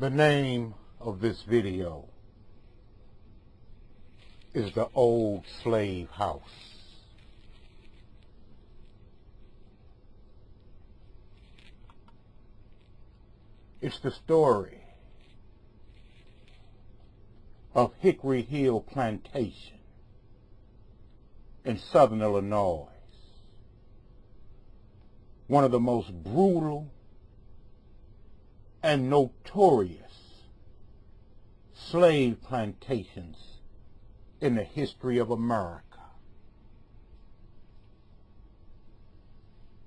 The name of this video is The Old Slave House. It's the story of Hickory Hill Plantation in southern Illinois, one of the most brutal and notorious slave plantations in the history of America.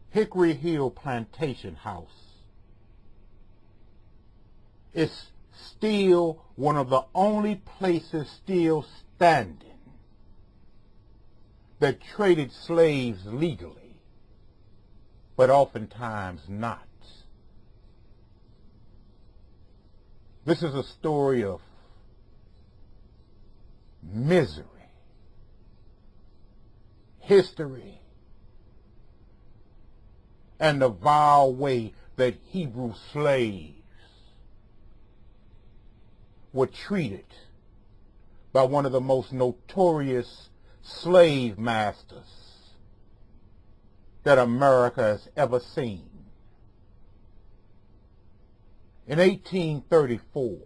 Hickory Hill Plantation House is still one of the only places still standing that traded slaves legally, but oftentimes not. This is a story of misery, history, and the vile way that Hebrew slaves were treated by one of the most notorious slave masters that America has ever seen. In 1834,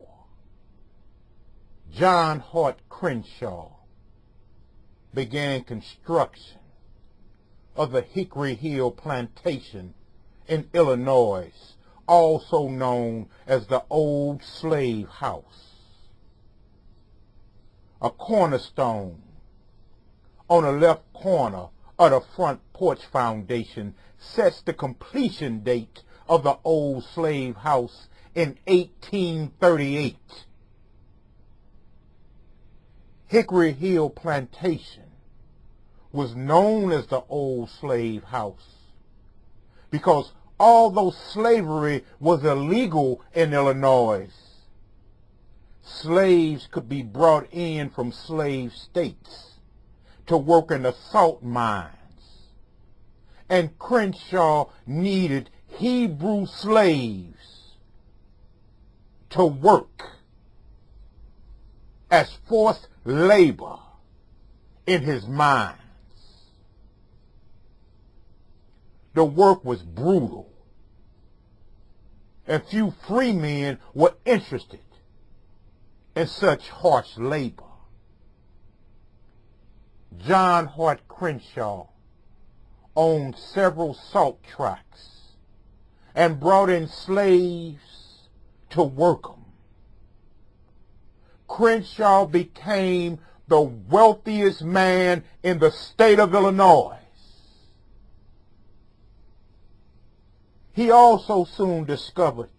John Hart Crenshaw began construction of the Hickory Hill Plantation in Illinois, also known as the Old Slave House. A cornerstone on the left corner of the front porch foundation sets the completion date of the Old Slave House in 1838. Hickory Hill Plantation was known as the Old Slave House because although slavery was illegal in Illinois, slaves could be brought in from slave states to work in the salt mines, and Crenshaw needed Hebrew slaves to work as forced labor in his mines. The work was brutal, and few free men were interested in such harsh labor. John Hart Crenshaw owned several salt tracts and brought in slaves to work them. Crenshaw became the wealthiest man in the state of Illinois. He also soon discovered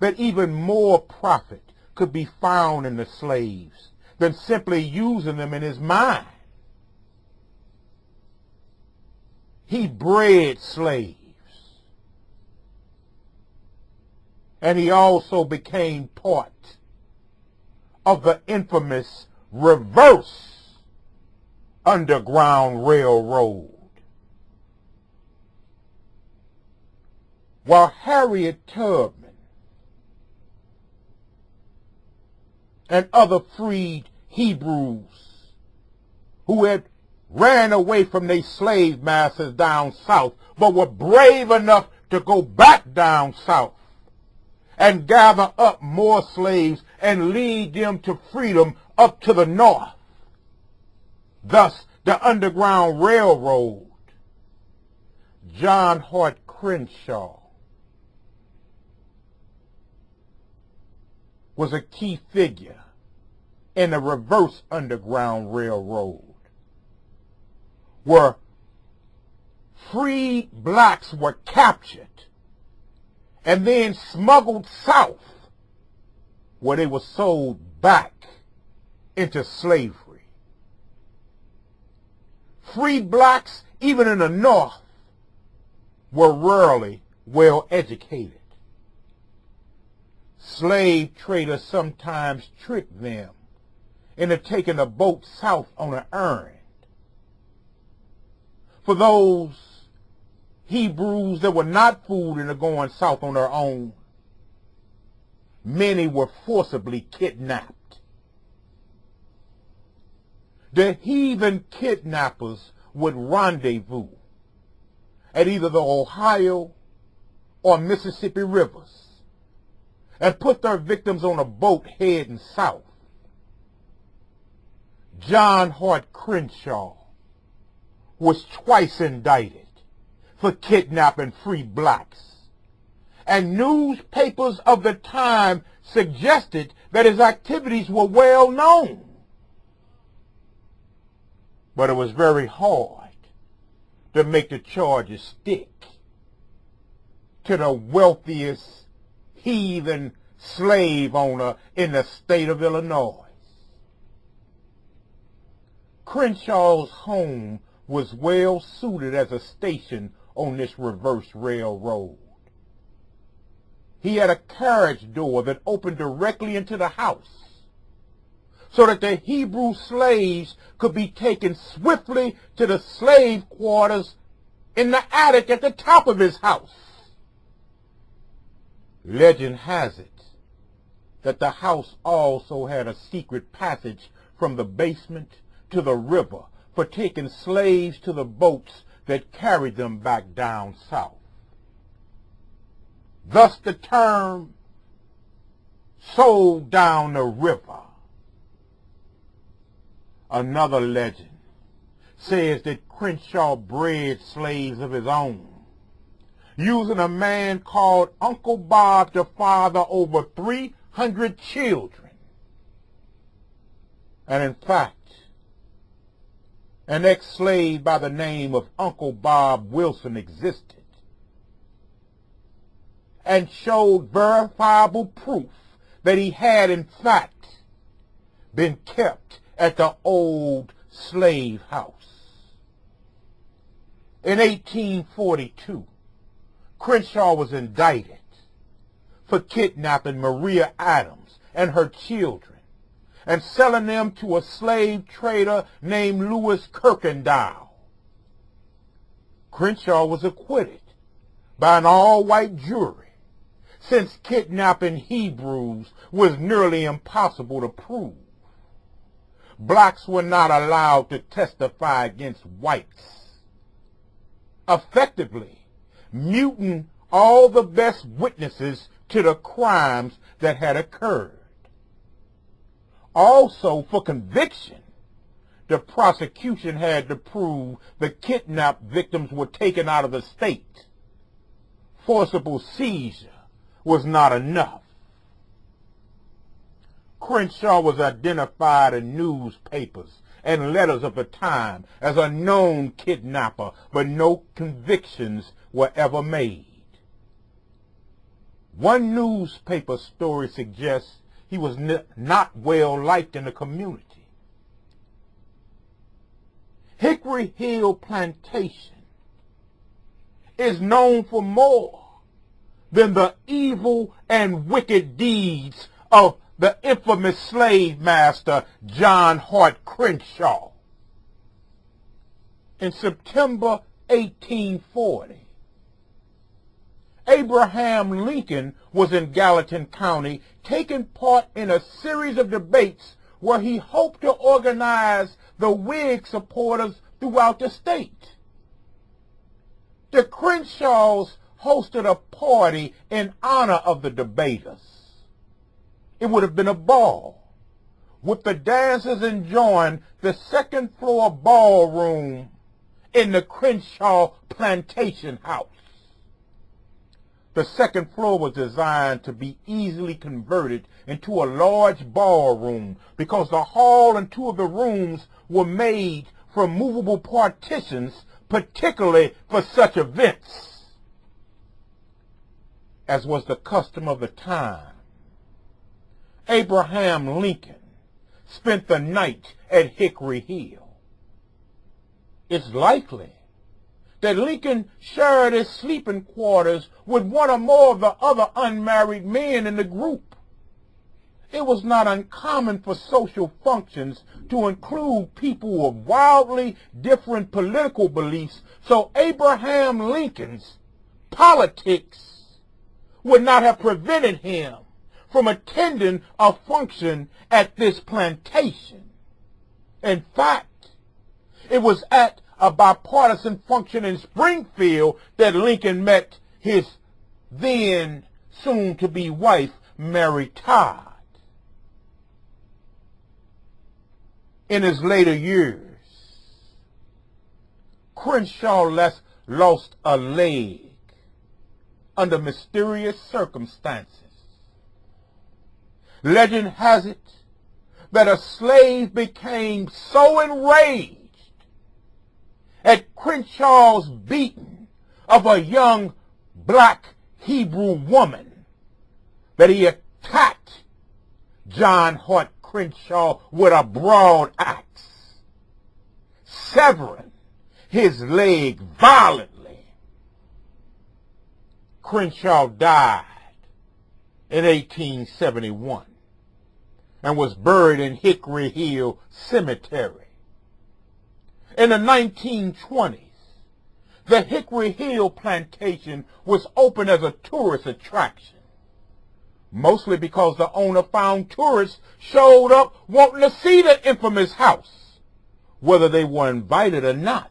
that even more profit could be found in the slaves than simply using them in his mine. He bred slaves, and he also became part of the infamous reverse Underground Railroad. While Harriet Tubman and other freed Hebrews who had ran away from their slave masters down south but were brave enough to go back down south and gather up more slaves and lead them to freedom up to the north. Thus, the Underground Railroad. John Hart Crenshaw was a key figure in the reverse Underground Railroad, where freed blacks were captured and then smuggled south, where they were sold back into slavery. Free blacks, even in the North, were rarely well educated. Slave traders sometimes tricked them into taking a boat south on an errand. For those Hebrews that were not fooled into going south on their own, many were forcibly kidnapped. The heathen kidnappers would rendezvous at either the Ohio or Mississippi rivers and put their victims on a boat heading south. John Hart Crenshaw was twice indicted for kidnapping free blacks, and newspapers of the time suggested that his activities were well known. But it was very hard to make the charges stick to the wealthiest heathen slave owner in the state of Illinois. Crenshaw's home was well suited as a station on this reverse railroad. He had a carriage door that opened directly into the house, so that the Hebrew slaves could be taken swiftly to the slave quarters in the attic at the top of his house. Legend has it that the house also had a secret passage from the basement to the river for taking slaves to the boats that carried them back down south. Thus the term sold down the river. Another legend says that Crenshaw bred slaves of his own, using a man called Uncle Bob to father over 300 children. And in fact, an ex-slave by the name of Uncle Bob Wilson existed and showed verifiable proof that he had in fact been kept at the old slave house. In 1842, Crenshaw was indicted for kidnapping Maria Adams and her children and selling them to a slave trader named Louis Kirkendall. Crenshaw was acquitted by an all-white jury, since kidnapping Hebrews was nearly impossible to prove. Blacks were not allowed to testify against whites, effectively muting all the best witnesses to the crimes that had occurred. Also, for conviction, the prosecution had to prove the kidnapped victims were taken out of the state. Forcible seizure was not enough. Crenshaw was identified in newspapers and letters of the time as a known kidnapper, but no convictions were ever made. One newspaper story suggests he was not well liked in the community. Hickory Hill Plantation is known for more than the evil and wicked deeds of the infamous slave master John Hart Crenshaw. In September 1840, Abraham Lincoln was in Gallatin County taking part in a series of debates where he hoped to organize the Whig supporters throughout the state. The Crenshaws hosted a party in honor of the debaters. It would have been a ball, with the dancers enjoying the second-floor ballroom in the Crenshaw Plantation house. The second floor was designed to be easily converted into a large ballroom because the hall and two of the rooms were made from movable partitions, particularly for such events. as was the custom of the time, Abraham Lincoln spent the night at Hickory Hill. It's likely that Lincoln shared his sleeping quarters with one or more of the other unmarried men in the group. It was not uncommon for social functions to include people of wildly different political beliefs, so Abraham Lincoln's politics would not have prevented him from attending a function at this plantation. In fact, it was at a bipartisan function in Springfield that Lincoln met his then soon-to-be wife, Mary Todd. In his later years, Crenshaw lost a leg under mysterious circumstances. Legend has it that a slave became so enraged at Crenshaw's beating of a young black Hebrew woman that he attacked John Hart Crenshaw with a broad axe, severing his leg violently. Crenshaw died in 1871 and was buried in Hickory Hill Cemetery. In the 1920s, the Hickory Hill Plantation was opened as a tourist attraction, mostly because the owner found tourists showed up wanting to see the infamous house, whether they were invited or not.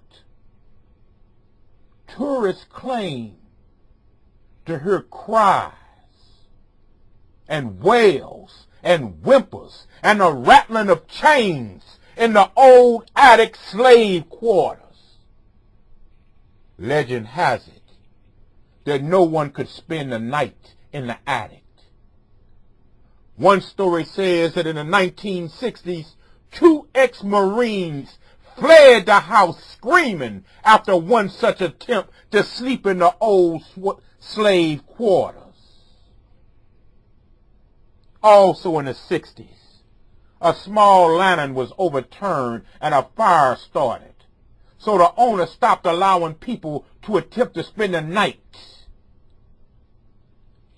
Tourists claimed to hear cries and wails and whimpers and the rattling of chains in the old attic slave quarters. Legend has it that no one could spend the night in the attic. One story says that in the 1960s, 2 ex-Marines fled the house screaming after one such attempt to sleep in the old slave quarters. Also in the 60s, a small lantern was overturned and a fire started, so the owner stopped allowing people to attempt to spend the night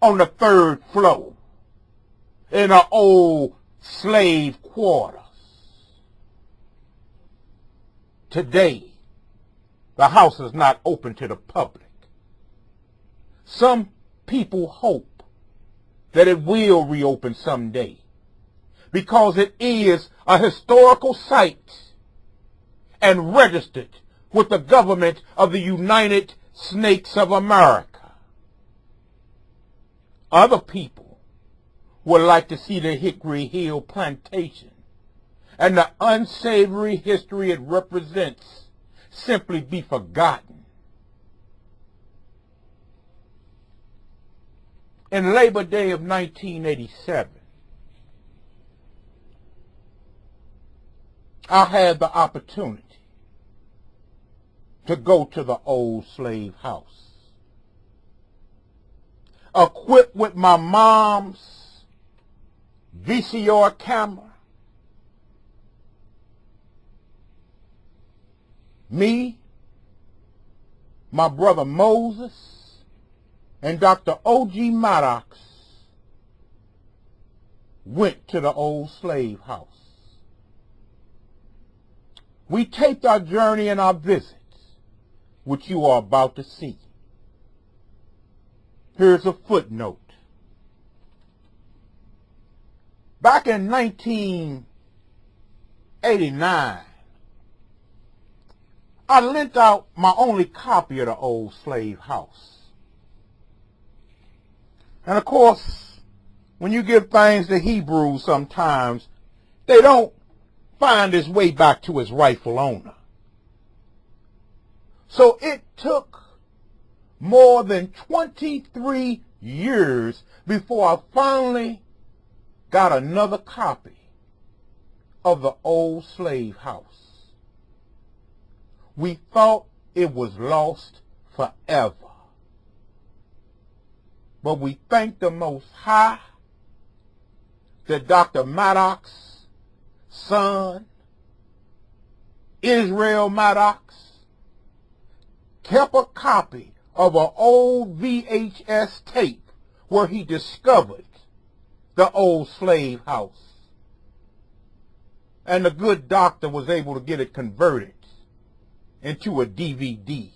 on the 3rd floor in an old slave quarters. Today, the house is not open to the public. Some people hope that it will reopen someday because it is a historical site and registered with the government of the United States of America. Other people would like to see the Hickory Hill Plantation and the unsavory history it represents simply be forgotten. In Labor Day of 1987, I had the opportunity to go to the old slave house. Equipped with my mom's VCR camera, me, my brother Moses, and Dr. O.G. Maddox went to the old slave house. We taped our journey and our visits, which you are about to see. Here's a footnote. Back in 1989, I lent out my only copy of the old slave house. And of course, when you give things to Hebrews sometimes, they don't find its way back to its rightful owner. So it took more than 23 years before I finally got another copy of the old slave house. We thought it was lost forever. But we thank the Most High that Dr. Maddox's son, Israel Maddox, kept a copy of an old VHS tape where he discovered the old slave house. And the good doctor was able to get it converted into a DVD.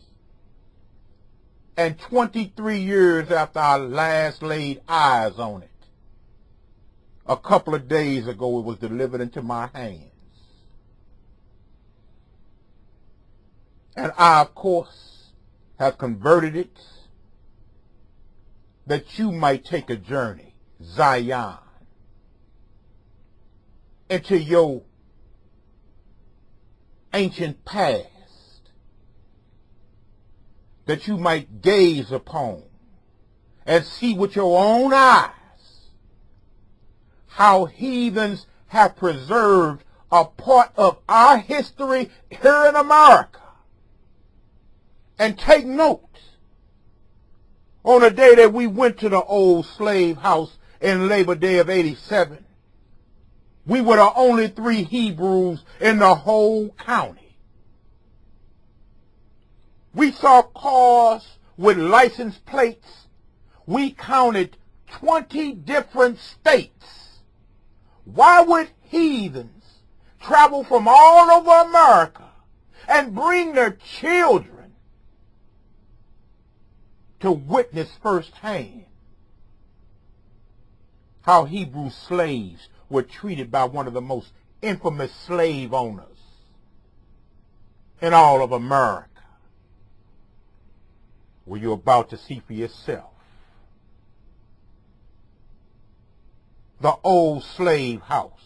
And 23 years after I last laid eyes on it, a couple of days ago it was delivered into my hands. And I, of course, have converted it that you might take a journey, Zion, into your ancient past, that you might gaze upon and see with your own eyes how heathens have preserved a part of our history here in America. And take note, on the day that we went to the old slave house in Labor Day of '87, we were the only 3 Hebrews in the whole county. We saw cars with license plates. We counted 20 different states. Why would heathens travel from all over America and bring their children to witness firsthand how Hebrew slaves were treated by one of the most infamous slave owners in all of America? Well, you're about to see for yourself. The old slave house,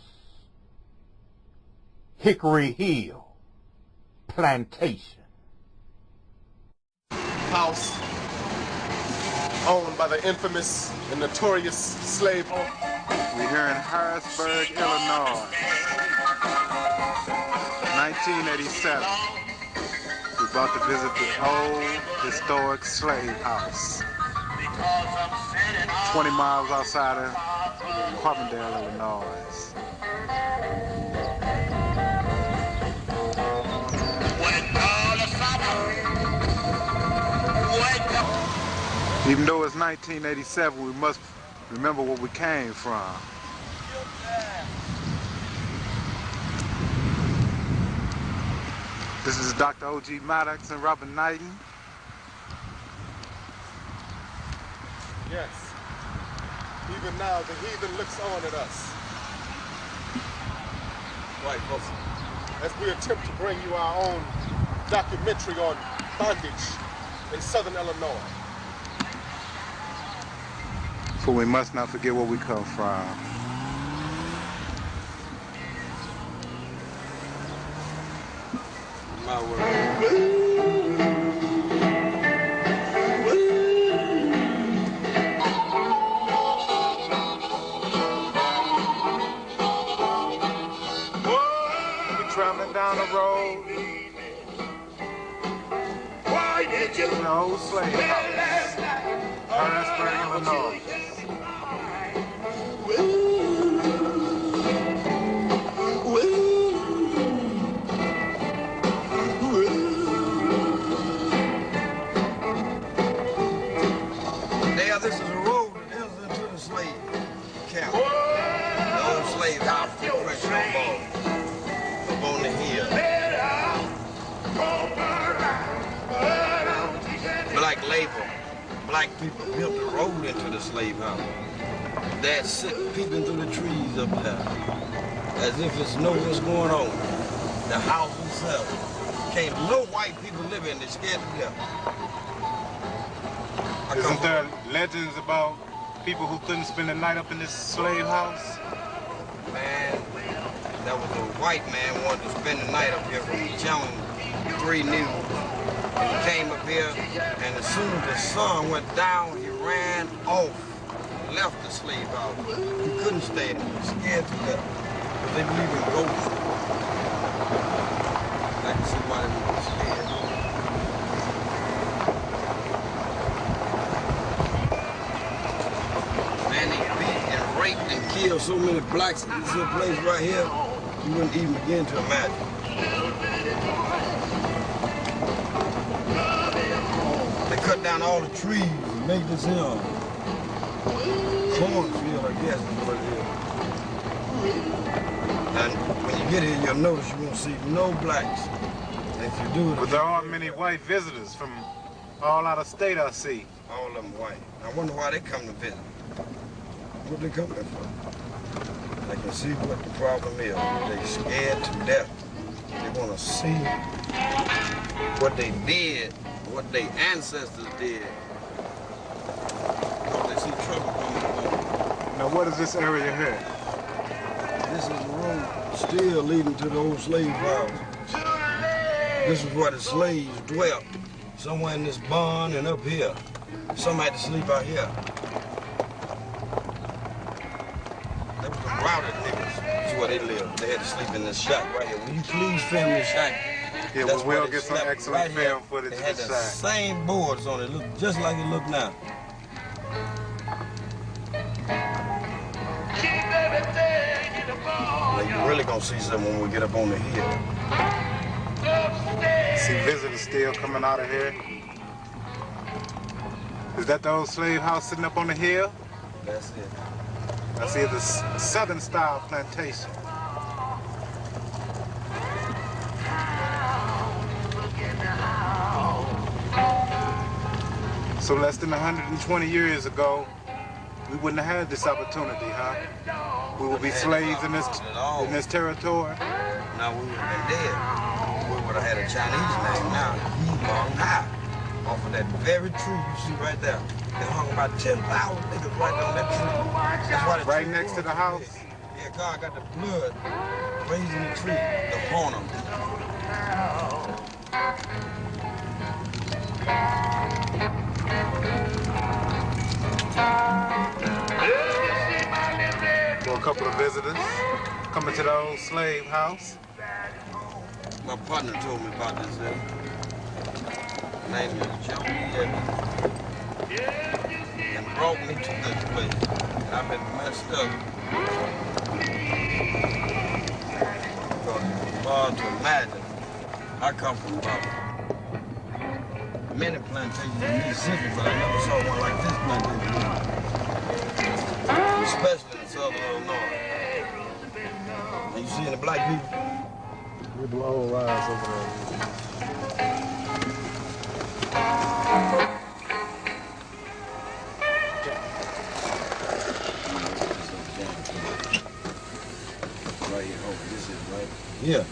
Hickory Hill Plantation. House owned by the infamous and notorious slave owner. We're here in Harrisburg, Illinois, 1987. We're about to visit the old historic slave house, 20 miles outside of Carbondale, Illinois. Even though it's 1987, we must remember where we came from. This is Dr. O.G. Maddox and Robert Knighton. Yes. Even now, the heathen looks on at us. Right, folks. As we attempt to bring you our own documentary on bondage in southern Illinois. For we must not forget where we come from. My word. Traveling down the road, Why did you in the old slave house, Harrisburg, Illinois. Now this is a road that ends into the slave camp. The old slave house, Hart Crenshaw on the hill. Black labor, black people built the road into the slave house. They're sitting peeping through the trees up there, as if it's know what's going on. The house itself. Can't no white people live in, they're scared to death. Isn't there legends about people who couldn't spend the night up in this slave house? Man, there was a white man wanted to spend the night up here from Channel 3 News. And he came up here, and as soon as the sun went down, he ran off, left the slave house. He couldn't stay in it, he was scared to death, because they believe in ghosts. I can see why they were scared. killed so many blacks in this little place right here, you wouldn't even begin to imagine. They cut down all the trees and made this here cornfield, I guess is what it is. And when you get here, you'll notice you won't see no blacks. And if you do it, but there aren't many white visitors from all out of state, I see. All of them white. I wonder why they come to visit. What they come there for? They can see what the problem is. They're scared to death. They want to see what they did, what their ancestors did. Because they see trouble coming along. Now, what is this area here? This is the road still leading to the old slave house. This is where the slaves dwelt. Somewhere in this barn and up here. Some had to sleep out here. They was the routed niggas. That's where they lived. They had to sleep in this shack right here. Will you please film this shack? Yeah, That's we'll they get some slept excellent right film here. footage They of had the the shack. same boards on it. Look just like it look now. Now you're really gonna see something when we get up on the hill. See visitors still coming out of here. Is that the old slave house sitting up on the hill? That's it. I see the southern style plantation. So less than 120 years ago, we wouldn't have had this opportunity, huh? We would be slaves in this territory. Now we would have been dead. We would have had a Chinese name now, heathen, off of that very tree you see right there. They hung about 10,000 niggas right on that tree. That's why the Right tree next to was the house? Yeah, God got the blood raising the tree to haunt them. For a couple of visitors coming to the old slave house. My partner told me about this. Name is Joe and brought me to this place. I've been messed up. Because it's hard to imagine. I come from about many plantations in Mississippi, but I never saw one like this plantation. Especially in southern Illinois. And you see any black people? We do all lives over there. Right here. Oh, this is right. Yeah.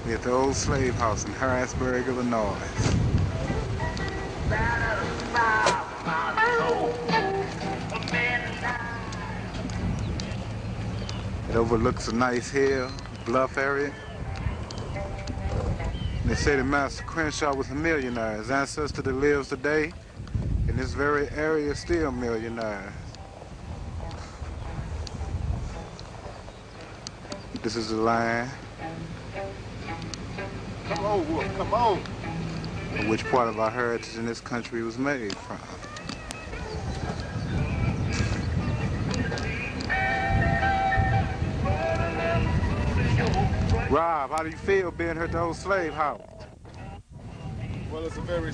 We're at the old slave house in Harrisburg, Illinois. It overlooks a nice hill, bluff area. They say that Master Crenshaw was a millionaire. His ancestor that lives today in this very area is still millionaire. This is the line. Come on, Wolf, come on. Which part of our heritage in this country was made from. Rob, how do you feel being here at the old slave house? Well, it's a very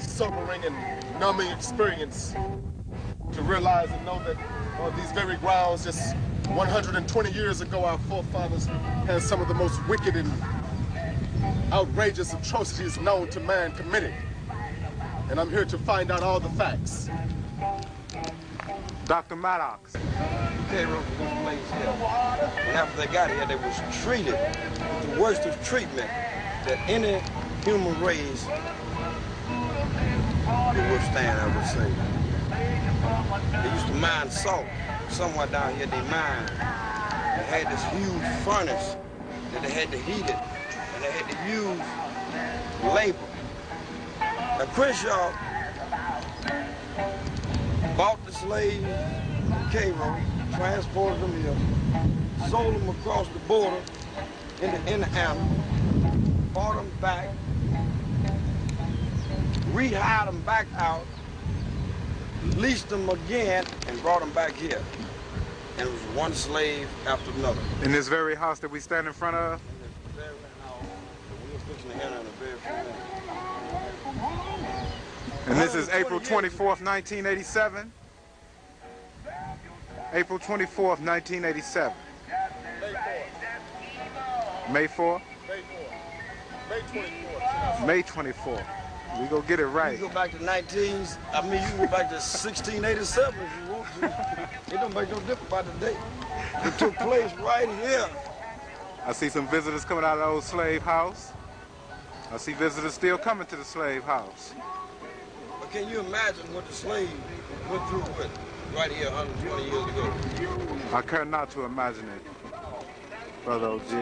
sobering and numbing experience to realize and know that on these very grounds, just 120 years ago, our forefathers had some of the most wicked and outrageous atrocities known to man committed. And I'm here to find out all the facts. Dr. Maddox. They wrote this place here. And after they got here, they was treated with the worst of treatment that any human race could withstand, I would say. They used to mine salt. Somewhere down here they mined. They had this huge furnace that they had to heat it. And they had to use labor. Now Crenshaw bought the slaves from Cairo, transported them here, sold them across the border into Indiana, bought them back, rehired them back out, leased them again, and brought them back here. And it was one slave after another. In this very house that we stand in front of? In this very house that we were fixing to enter in a very few minutes. And this is April 24th, 1987? April 24th, 1987. May 4th? May 24th. May 24th. We go get it right. You go back to you can go back to 1687 if you want to. It don't make no difference about the date. It took place right here. I see some visitors coming out of the old slave house. I see visitors still coming to the slave house. But can you imagine what the slave went through with right here 120 years ago? I care not to imagine it, Brother OG.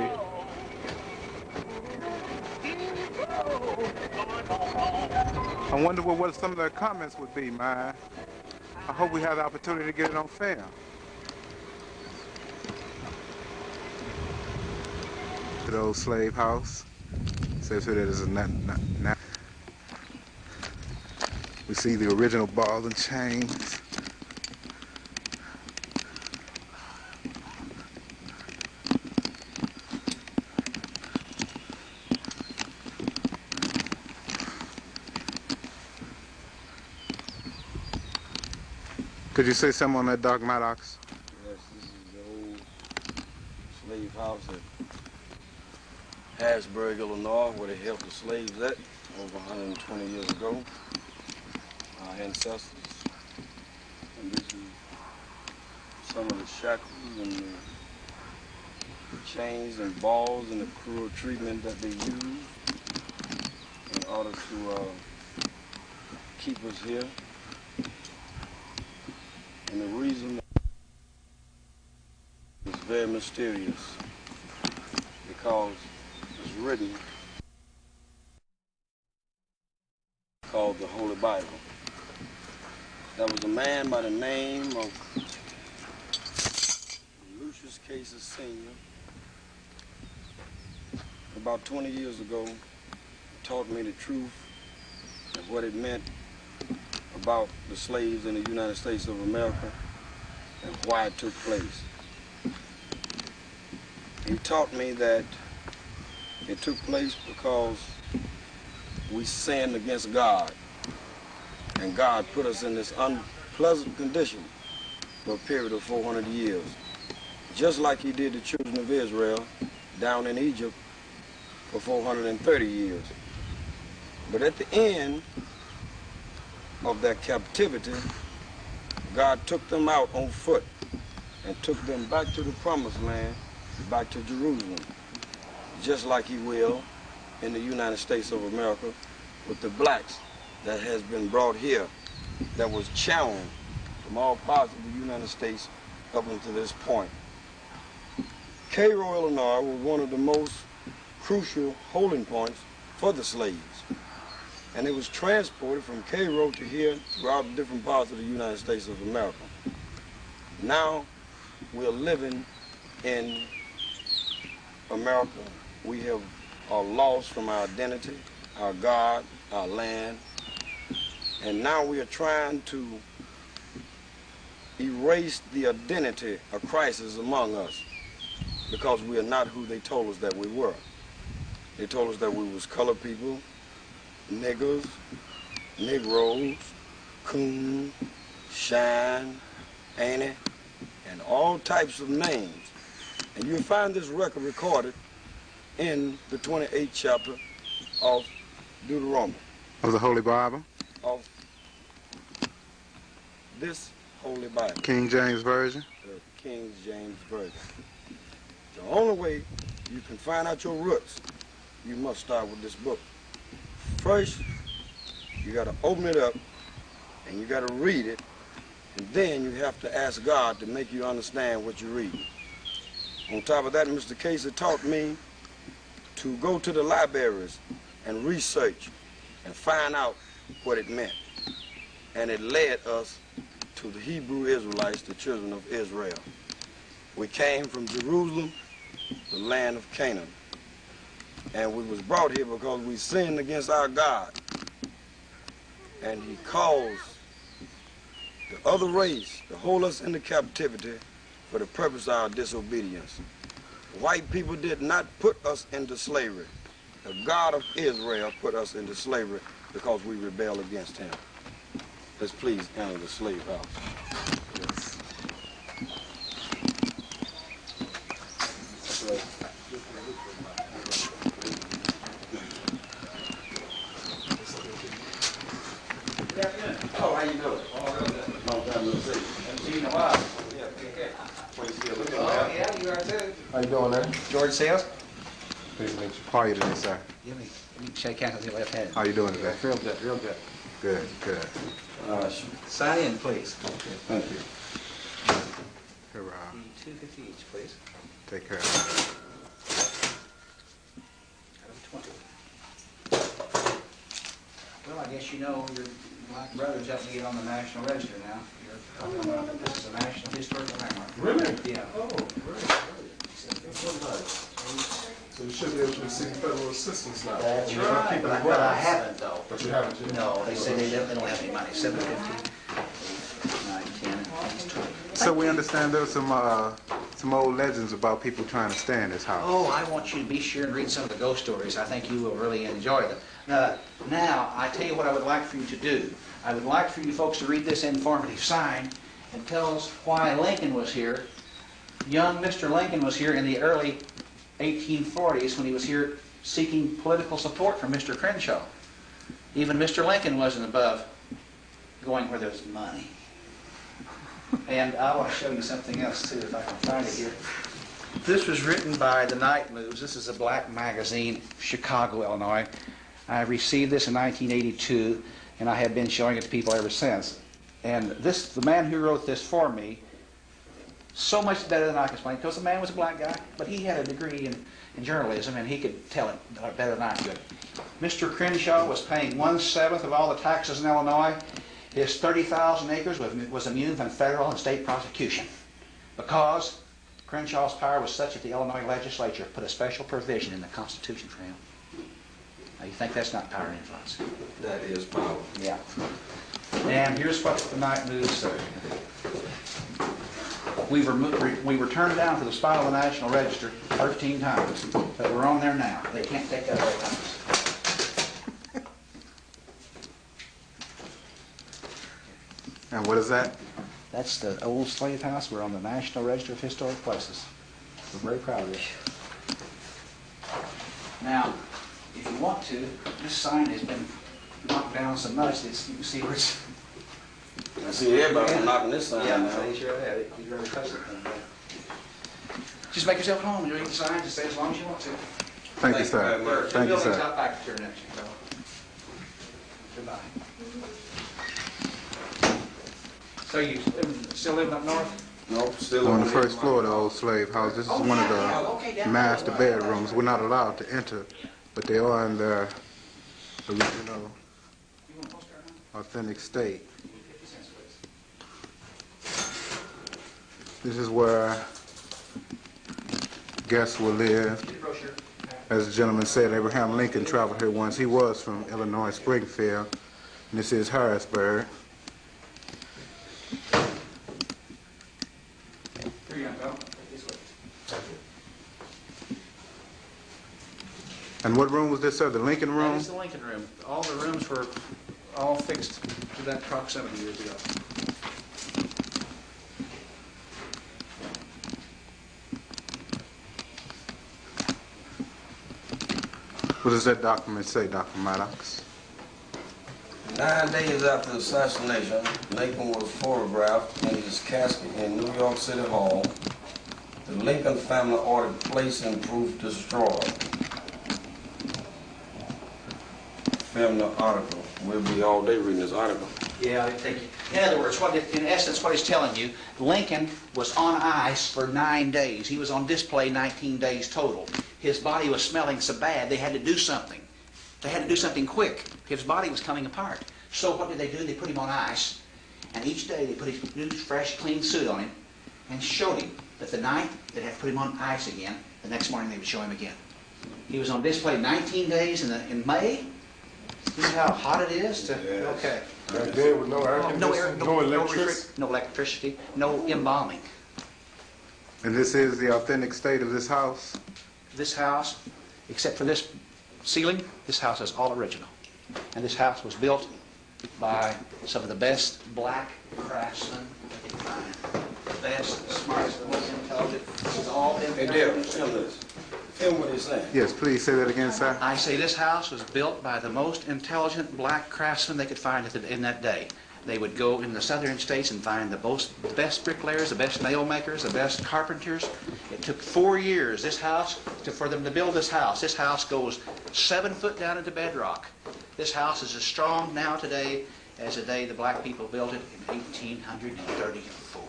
I wonder what some of their comments would be, man. I hope we have the opportunity to get it on film. The old slave house. Says here that is a we see the original ball and chains. Could you say something on that, Doc Maddox? Yes, this is the old slave house at Harrisburg, Illinois, where they held the slaves at over 120 years ago. Our ancestors. And this is some of the shackles and the chains and balls and the cruel treatment that they used in order to keep us here. And the reason is very mysterious because it's written called the Holy Bible. There was a man by the name of Lucius Caesar Sr. about 20 years ago taught me the truth of what it meant about the slaves in the United States of America and why it took place. He taught me that it took place because we sinned against God, and God put us in this unpleasant condition for a period of 400 years, just like he did the children of Israel down in Egypt for 430 years. But at the end of their captivity, God took them out on foot and took them back to the promised land, back to Jerusalem, just like he will in the United States of America with the blacks that has been brought here that was challenged from all parts of the United States up until this point. Cairo, Illinois was one of the most crucial holding points for the slaves. And it was transported from Cairo to here throughout the different parts of the United States of America. Now we're living in America. We are lost from our identity, our God, our land, and now we are trying to erase the identity of Christ among us because we are not who they told us that we were. They told us that we was colored people, niggers, negroes, coon, shine, Annie, and all types of names. And you'll find this record recorded in the 28th chapter of Deuteronomy. Of the Holy Bible? Of this Holy Bible. King James Version? The King James Version. The only way you can find out your roots, you must start with this book. First, you got to open it up and you got to read it, and then you have to ask God to make you understand what you read. On top of that, Mr. Casey taught me to go to the libraries and research and find out what it meant. And it led us to the Hebrew Israelites, the children of Israel. We came from Jerusalem, the land of Canaan. And we was brought here because we sinned against our God. And he caused the other race to hold us into captivity for the purpose of our disobedience. White people did not put us into slavery. The God of Israel put us into slavery because we rebelled against him. Let's please enter the slave house. Yes. Oh, how you doing? Oh, real good. Long time no see. Haven't seen you in a while. Yeah, take care. Oh, yeah, you are too. How you doing there? George Sales? Pleased to meet you. How are you today, sir? Give me shake hands with your left hand. How you doing today? Real good, real good. Good, good. Sign in, please. Thank you. Here, $2.50 each, please. take care. Well, I guess you know your black brother's up to get on the National Register now. This is a National Historical Landmark. Really? Yeah. Oh, great. So you should be able to receive federal assistance now. That's right, but I haven't though. But you haven't yet? No, they say they don't have any money. 750, 9, 10, 20. So we understand there's some old legends about people trying to stay in this house. Oh, I want you to be sure and read some of the ghost stories. I think you will really enjoy them. Now, I tell you what I would like for you to do. I would like for you folks to read this informative sign and tell us why Lincoln was here. Young Mr. Lincoln was here in the early 1840s when he was here seeking political support from Mr. Crenshaw. Even Mr. Lincoln wasn't above going where there's money. And I want to show you something else too, if I can find it here. This was written by the Night Moves. This is a black magazine, Chicago, Illinois. I received this in 1982, and I have been showing it to people ever since. And this, the man who wrote this for me, so much better than I can explain, because the man was a black guy, but he had a degree in journalism, and he could tell it better than I could. Mr. Crenshaw was paying 1/7 of all the taxes in Illinois. His 30,000 acres was immune from federal and state prosecution because Crenshaw's power was such that the Illinois legislature put a special provision in the Constitution for him. Now, you think that's not power and influence? That is power. Yeah. And here's what the Night News said. We were turned down for the spot on the National Register 13 times, but we're on there now. They can't take that away from us. And what is that? That's the old slave house. We're on the National Register of Historic Places. We're very proud of it. Now, if you want to, this sign has been knocked down so much that you can see where it's... I see everybody knocking this sign Yeah, down. they sure have. You really touch it. Just make yourself at home and read the signs and stay as long as you want to. Thank you, Thank you very sir. much. Thank you, Buildings sir. out back to turn next to. Goodbye. So you still living up north? Nope, still On the first floor of the old slave house. This is one of the master bedrooms. We're not allowed to enter, but they are in their original, authentic state. This is where guests will live. As the gentleman said, Abraham Lincoln traveled here once. He was from Illinois, Springfield, and this is Harrisburg. And what room was this, sir? The Lincoln That room? is the Lincoln room. All the rooms were all fixed to that proximity years ago. What does that document say, Dr. Maddox? 9 days after the assassination, Lincoln was photographed in his casket in New York City Hall. The Lincoln family ordered place and proof destroyed. Film the article. We'll be all day reading this article. Yeah, I think. In other words, in essence, what he's telling you, Lincoln was on ice for 9 days. He was on display 19 days total. His body was smelling so bad, they had to do something. They had to do something quick. His body was coming apart. So what did? They put him on ice, And each day they put his new, fresh, clean suit on him and showed him that the night they'd have to put him on ice again. The next morning they would show him again. He was on display 19 days in May. See how hot it is? Okay. Back then with no air conditioning, no electricity. No electricity, no embalming. And this is the authentic state of this house? This house, except for this ceiling, this house is all original. And this house was built by some of the best black craftsmen that they could find. The best, the smartest, the most intelligent. This is all been Hey, Dale, film this. Film what he's saying. Yes, please say that again, sir. I say this house was built by the most intelligent black craftsmen they could find in that day. They would go in the southern states and find the best bricklayers, the best nail makers, the best carpenters. It took 4 years, this house, for them to build this house. This house goes 7 foot down into bedrock. This house is as strong now today as the day the black people built it in 1834.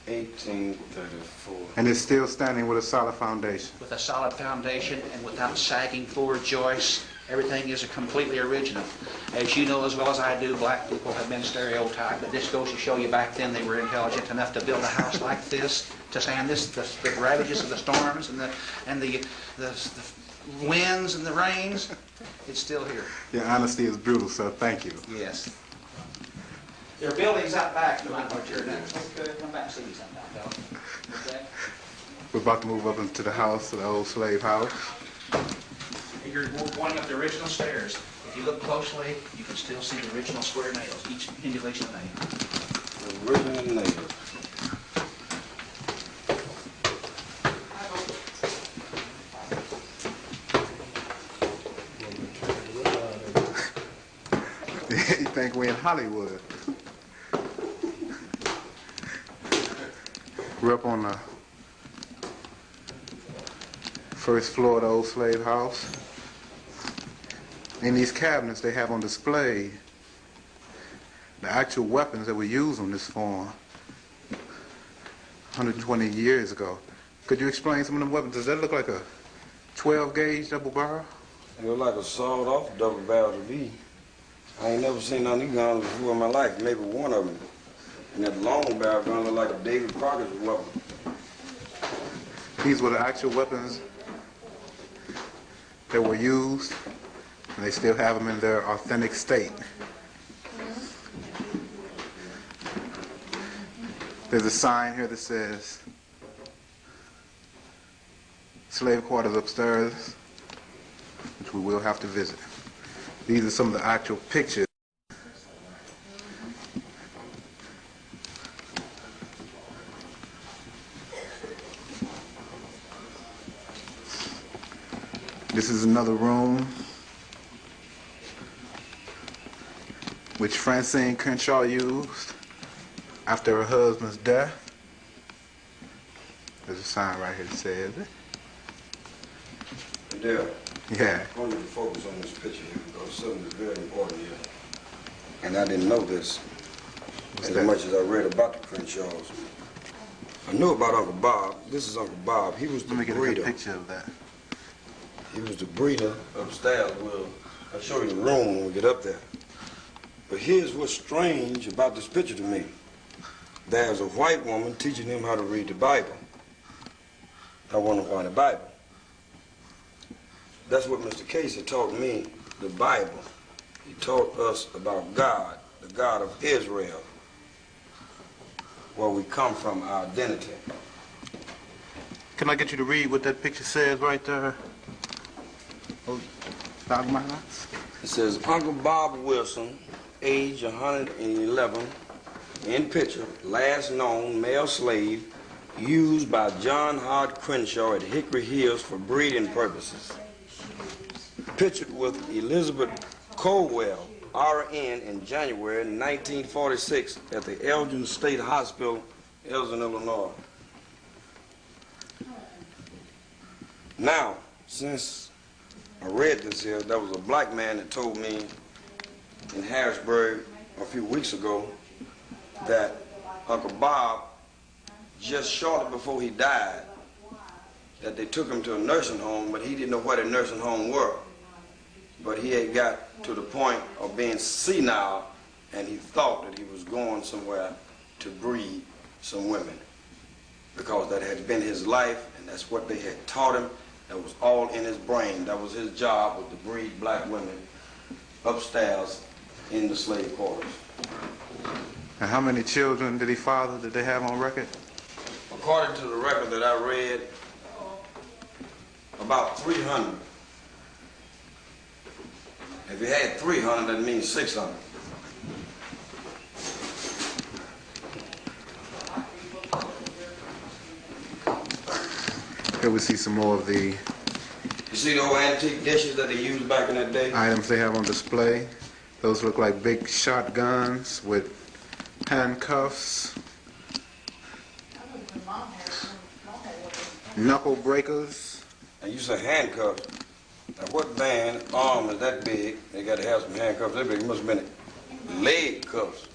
1834. And it's still standing with a solid foundation. With a solid foundation and without sagging forward joists. Everything is completely original. As you know as well as I do, black people have been stereotyped, but this goes to show you back then they were intelligent enough to build a house like this, to stand the ravages of the storms and the winds and the rains. It's still here. Your honesty is brutal, sir. Thank you. Yes. There are buildings out back you might want to come back and see me sometime, fella. Okay? We're about to move up into the house, the old slave house. You're going up the original stairs. If you look closely, you can still see the original square nails, each individual nail. The original native. You think we're in Hollywood? We're up on the first floor of the old slave house. In these cabinets, they have on display the actual weapons that were used on this farm 120 years ago. Could you explain some of them weapons? Does that look like a 12-gauge double barrel? It look like a sawed-off double barrel to me. I ain't never seen none of these guns before in my life, maybe one of them. And that long barrel gun look like a David Crockett's weapon. These were the actual weapons that were used, and they still have them in their authentic state. There's a sign here that says slave quarters upstairs, which we will have to visit. These are some of the actual pictures. This is another room which Francine Crenshaw used after her husband's death. There's a sign right here that says it. Dale, Yeah. I want you to focus on this picture here because something is very important here. And I didn't know this as much as I read about the Crenshaws. I knew about Uncle Bob. This is Uncle Bob. He was the Let me get a breeder. good picture of that. He was the breeder upstairs. I'll show you the room when we get up there. But here's what's strange about this picture to me. There's a white woman teaching him how to read the Bible. I wonder why the Bible. That's what Mr. Casey taught me, the Bible. He taught us about God, the God of Israel, where we come from, our identity. Can I get you to read what that picture says right there? Oh, Dr. Miles? It says, Uncle Bob Wilson, age 111, in picture, last known male slave, used by John Hart Crenshaw at Hickory Hills for breeding purposes. Pictured with Elizabeth Colwell, RN, in January 1946 at the Elgin State Hospital, Elgin, Illinois. Now, since I read this here, there was a black man that told me in Harrisburg a few weeks ago that Uncle Bob, just shortly before he died, that they took him to a nursing home, but he didn't know where the nursing home were. But he had got to the point of being senile and he thought that he was going somewhere to breed some women, because that had been his life, and that's what they had taught him. That was all in his brain. That was his job, was to breed black women upstairs in the slave quarters. And how many children did he father, did they have on record? According to the record that I read, about 300. If he had 300, that means 600. Here we see some more of the You see the old antique dishes that they used back in that day? items they have on display. Those look like big shotguns with handcuffs, knuckle breakers. And you say handcuffs. Now what man arm is that big? They got to have some handcuffs that big. It must have been leg cuffs.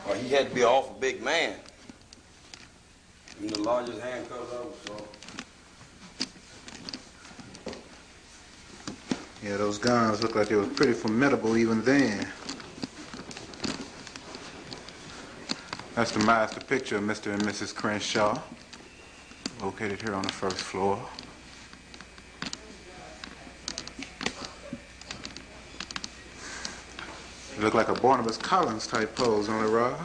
Or he had to be an awful big man. The largest handcuffs I ever saw. Yeah, those guns look like they were pretty formidable even then. That's the master picture of Mr. and Mrs. Crenshaw, located here on the first floor. It looked like a Barnabas Collins type pose on the Rob.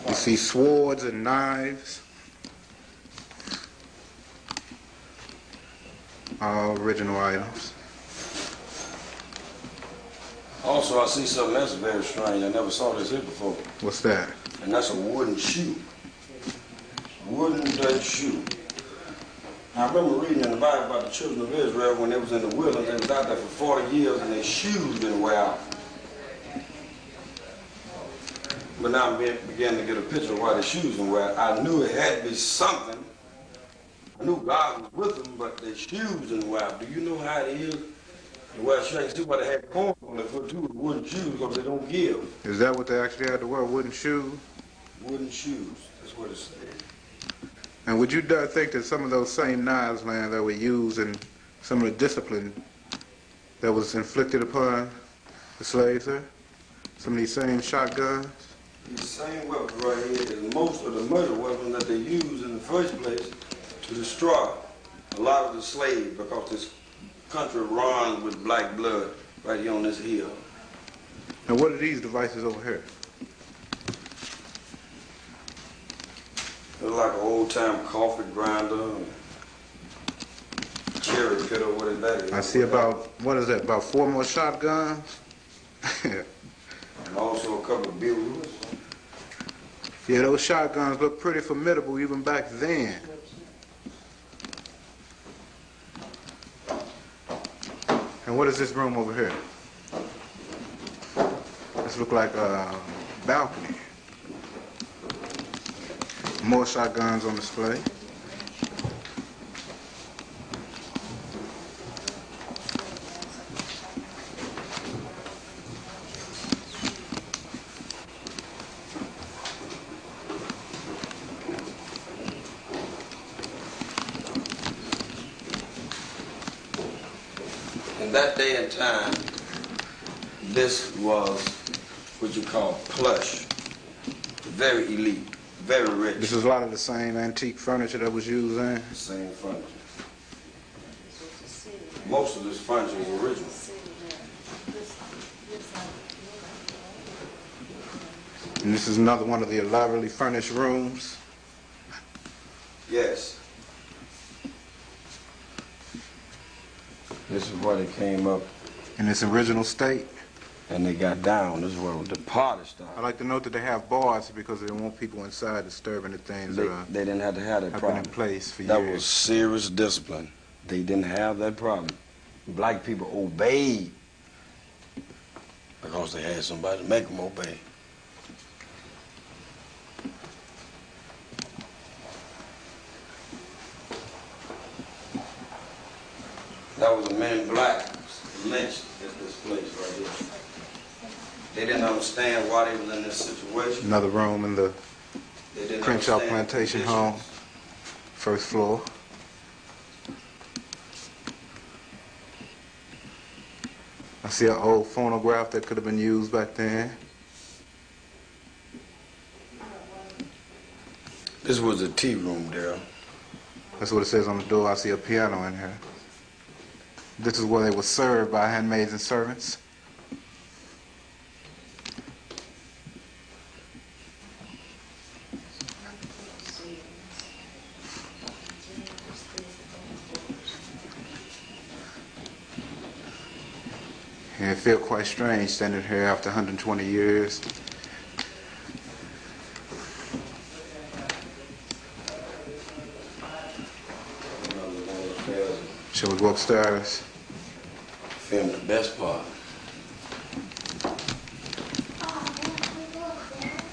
You see swords and knives. All original items. Also, I see something else very strange. I never saw this here before. What's that? And that's a wooden shoe. Wooden dirt shoe. I remember reading in the Bible about the children of Israel when they was in the wilderness. They was out there for 40 years and their shoes didn't wear out. But now I'm beginning to get a picture of why their shoes didn't wear out. I knew it had to be something. I knew God was with them, but their shoes didn't wear out. Do you know how it is? To wear shoes. I can see why they had corn on their foot too, with wooden shoes, because they don't give. Is that what they actually had to wear, wooden shoes? Wooden shoes. That's what it said. And would you dare think that some of those same knives, man, that were used in some of the discipline that was inflicted upon the slaves there? Some of these same shotguns? These same weapons right here is most of the murder weapons that they used in the first place to destroy a lot of the slaves, because this country runs with black blood right here on this hill. And what are these devices over here? It's like an old-time coffee grinder, cherry pitter, what is that? I see about, what is that, about 4 more shotguns? And also a couple of bills. Yeah, those shotguns look pretty formidable even back then. And what is this room over here? This look like a balcony. More shotguns on display. In that day and time, this was what you call plush, very elite, very rich. This is a lot of the same antique furniture that was used then. Same furniture. Most of this furniture is original. And this is another one of the elaborately furnished rooms. Yes. This is where they came up In its original state. and they got down. This is where the party I started. like to note that they have bars because they don't want people inside disturbing the things They that didn't have to have that have been in problem. place for That years. was serious discipline. They didn't have that problem. Black people obeyed because they had somebody to make them obey. That was a man in black lynched at this place right here. They didn't understand why they was in this situation. Another room in the They didn't Crenshaw understand the Plantation home, conditions. first floor. I see an old phonograph that could have been used back then. This was a tea room there. That's what it says on the door. I see a piano in here. This is where they were served by handmaids and servants. And it feels quite strange standing here after 120 years. Shall we go upstairs? Film the best part.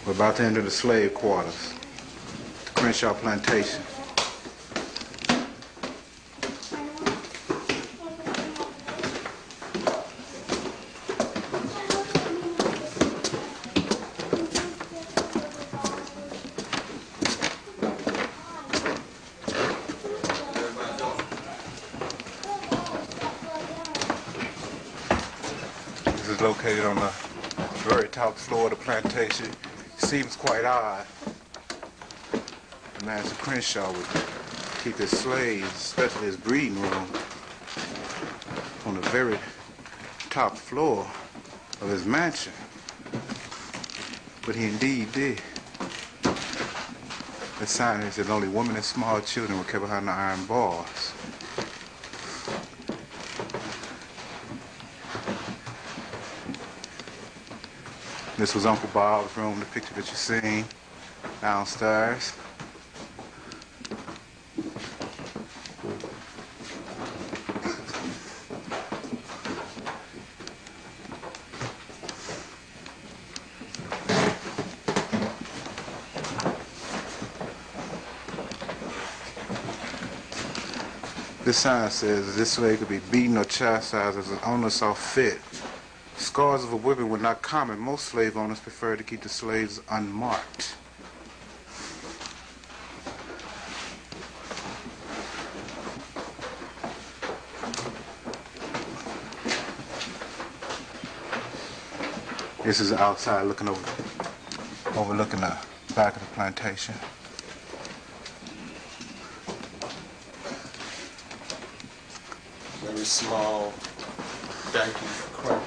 We're about to enter the slave quarters, the Crenshaw Plantation. This is located on the very top floor of the plantation. Seems quite odd. Master Crenshaw would keep his slaves, especially his breeding room, on the very top floor of his mansion. But he indeed did. The sign is that only women and small children were kept behind the iron bars. This was Uncle Bob's room, the picture that you're seeing downstairs. This sign says this slave could be beaten or chastised as his owner saw fit. Scars of a whipping were not common. Most slave owners preferred to keep the slaves unmarked. This is outside looking overlooking the back of the plantation. Very small, dainty, cramped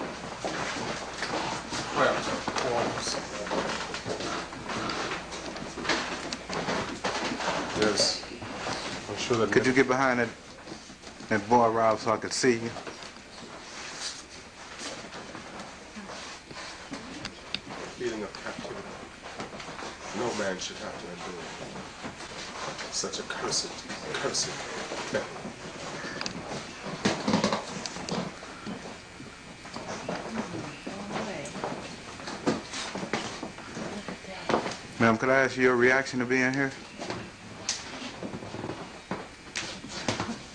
corners. Yes, I'm sure that. Could you get behind that boy, Rob, so I could see you? Feeling of captivity. No man should have to endure such a cursed thing. Ma'am, could I ask you your reaction to being here?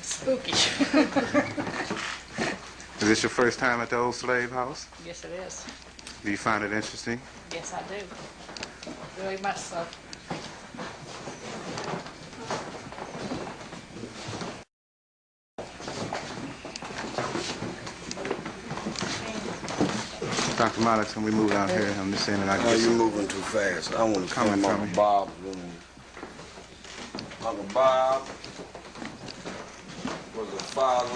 Spooky. Is this your first time at the old slave house? Yes, it is. Do you find it interesting? Yes, I do. Very much so. Dr. Malik, can we move down here? I'm just saying that I Now get you're some. moving too fast. I want to Coming come from Uncle me. Bob's room. Uncle Bob was the father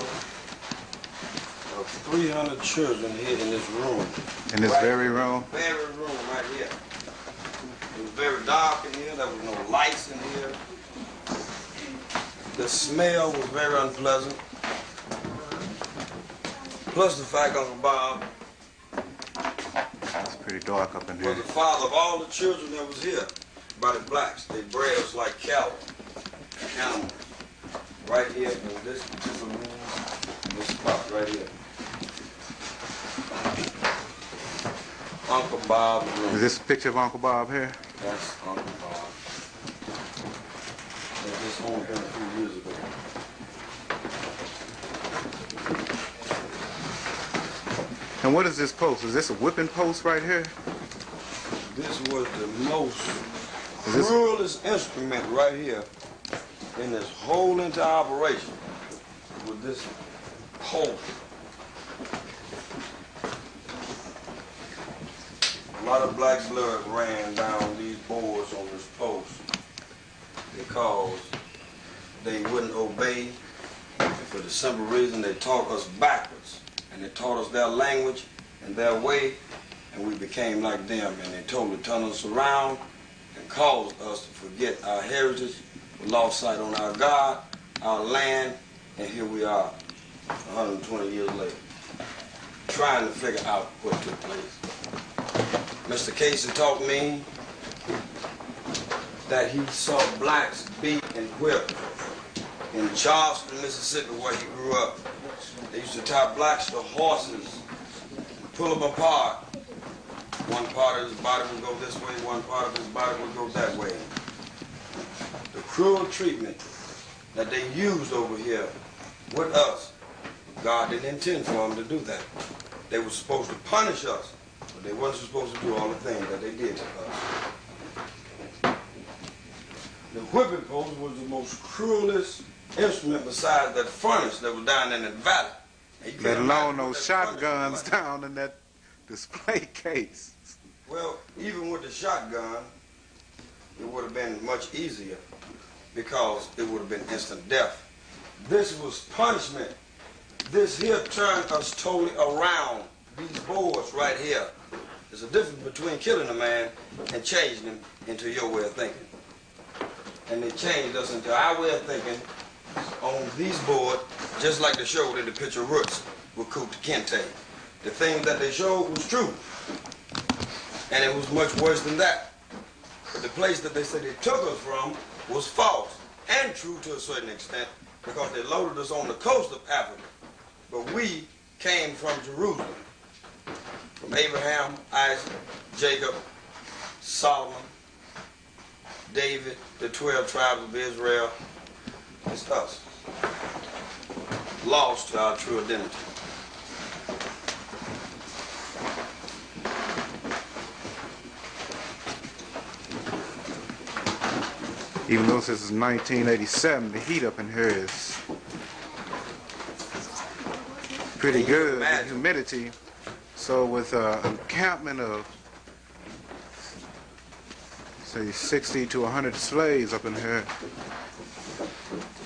of 300 children here in this room. In this very room? Very room right here. It was very dark in here. There was no lights in here. The smell was very unpleasant. Plus the fact Uncle Bob It's pretty dark up in was here. the father of all the children that was here by the blacks. They bred us like cattle, animals. Right here in this particular room, this spot right here. Uncle Bob's room. Is this a picture of Uncle Bob here? That's Uncle Bob. And this home been a few years ago. And what is this post? Is this a whipping post right here? This was the most Is this- cruelest instrument right here in this whole entire operation with this pole. lot of black blood ran down these boards on this post because they wouldn't obey, and for the simple reason they taught us backwards, and they taught us their language and their way, and we became like them, and they totally turned us around and caused us to forget our heritage. We lost sight on our God, our land, and here we are 120 years later trying to figure out what took place. Mr. Casey taught me that he saw blacks beat and whipped in Charleston, Mississippi, where he grew up. They used to tie blacks to horses and pull them apart. One part of his body would go this way, one part of his body would go that way. The cruel treatment that they used over here with us, God didn't intend for them to do that. They were supposed to punish us, but they wasn't supposed to do all the things that they did to us. The whipping post was the most cruelest instrument besides that furnace that was down in the valley. Let alone those shotguns down in that display case. Well, even with the shotgun, it would have been much easier because it would have been instant death. This was punishment. This here turned us totally around. These boards right here. There's a difference between killing a man and changing him into your way of thinking. And they changed us into our way of thinking on these boards, just like they showed in the picture Roots with Kunta Kinte. The thing that they showed was true. And it was much worse than that. But the place that they said they took us from was false and true to a certain extent because they loaded us on the coast of Africa. But we came from Jerusalem, from Abraham, Isaac, Jacob, Solomon, David, the 12 tribes of Israel. It's us, lost to our true identity. Even though this is 1987, the heat up in here is pretty good, the humidity. So with an encampment of, say, 60 to 100 slaves up in here.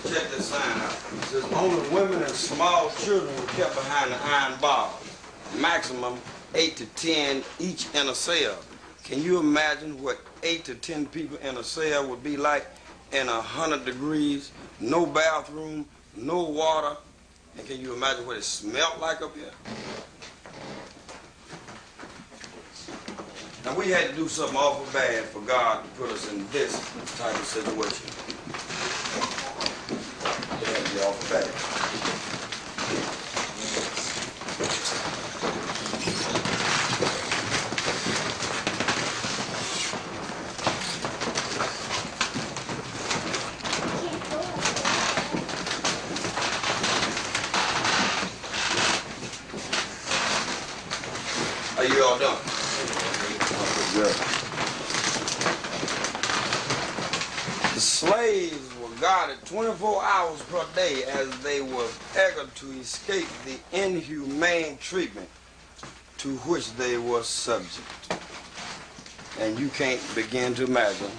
Check this sign out. It says only women and small children were kept behind the iron bars. Maximum 8 to 10 each in a cell. Can you imagine what 8 to 10 people in a cell would be like in 100 degrees, no bathroom, no water? And can you imagine what it smelled like up here? Now we had to do something awful bad for God to put us in this type of situation. It had to be awful bad. Are you all done? Good. The slaves were guarded 24 hours per day as they were eager to escape the inhumane treatment to which they were subject. And you can't begin to imagine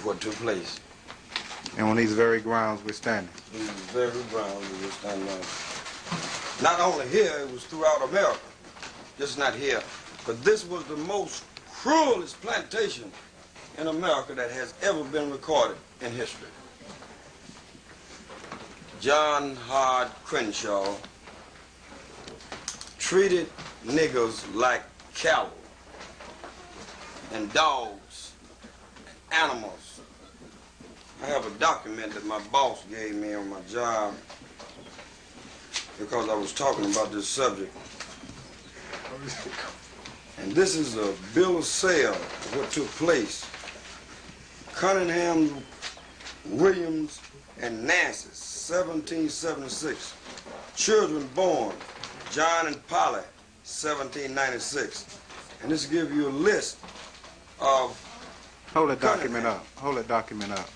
what took place. And on these very grounds we're standing. These very grounds we were standing on. Not only here, it was throughout America. Just not here. But this was the most cruelest plantation in America that has ever been recorded in history. John Hart Crenshaw treated niggers like cattle and dogs and animals. I have a document that my boss gave me on my job because I was talking about this subject. And this is a bill of sale of what took place. Cunningham, Williams, and Nancy, 1776. Children born, John and Polly, 1796. And this gives you a list of Hold that document up. Hold that document up.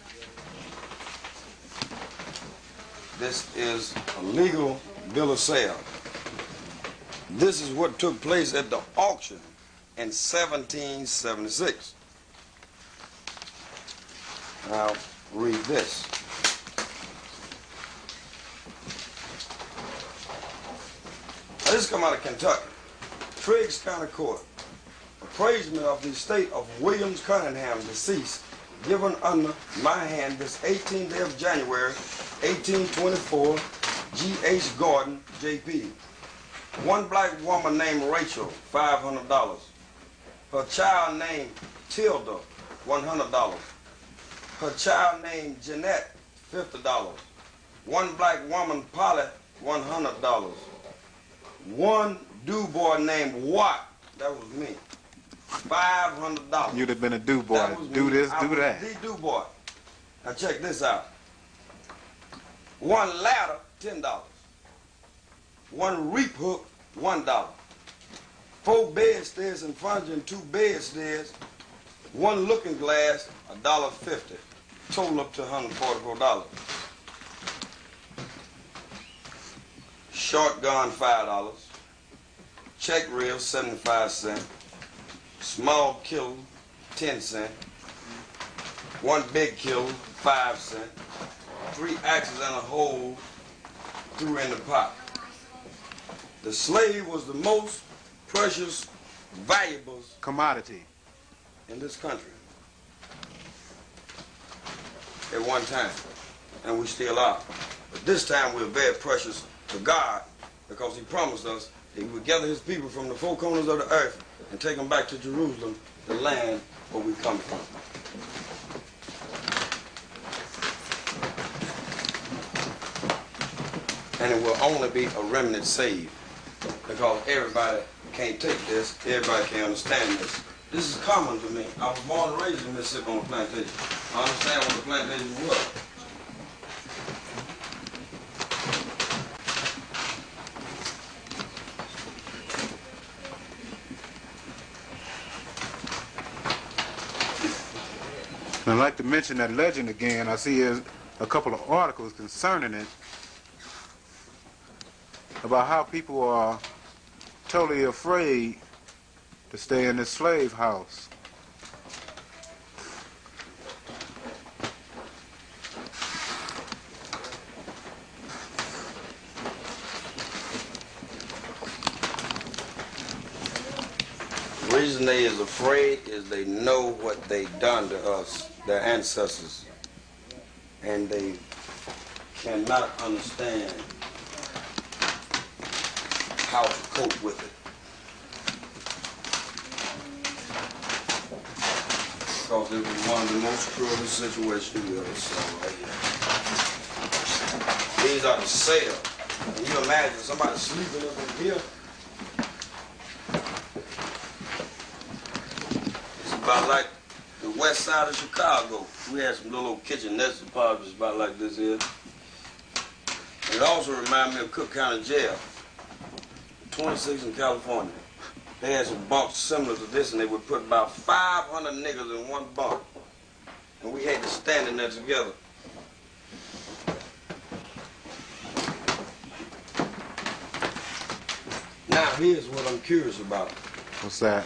This is a legal bill of sale. This is what took place at the auction in 1776. Now, read this. Now, this come out of Kentucky. Triggs County Court. Appraisement of the estate of Williams Cunningham, deceased, given under my hand this 18th day of January, 1824, G.H. Gordon, J.P. One black woman named Rachel, $500. Her child named Tilda, $100. Her child named Jeanette, $50. One black woman, Polly, $100. One do boy named Watt, that was me, $500. You'd have been a do boy. Do this, do that. The do boy. Now check this out. One ladder, $10. One reap hook, $1. 4 bedsteads and furniture and 2 bedsteads. One looking glass, $1.50. Total up to $144. Shotgun, $5. Check reel, 75 cents. Small killer, 10 cents. One big killer, 5 cents. 3 axes and a hole threw in the pot. The slave was the most precious, valuable commodity in this country at one time, and we still are. But this time we're very precious to God because he promised us that he would gather his people from the 4 corners of the earth and take them back to Jerusalem, the land where we come from. And it will only be a remnant saved because everybody can't take this, everybody can't understand this. This is common to me. I was born and raised in Mississippi on a plantation. I understand what the plantation was. I'd like to mention that legend again. I see a couple of articles concerning it about how people are totally afraid to stay in the slave house. The reason they is afraid is they know what they done to us, their ancestors, and they cannot understand how to cope with it. Because it was one of the most cruelest situations we ever saw right here. These are the cells. Can you imagine somebody sleeping up in here? It's about like the west side of Chicago. We had some little kitchenettes apartments about like this here. It also reminded me of Cook County Jail, 26 in California. They had some bunks similar to this, and they would put about 500 niggas in one bunk. And we had to stand in there together. Now, here's what I'm curious about. What's that?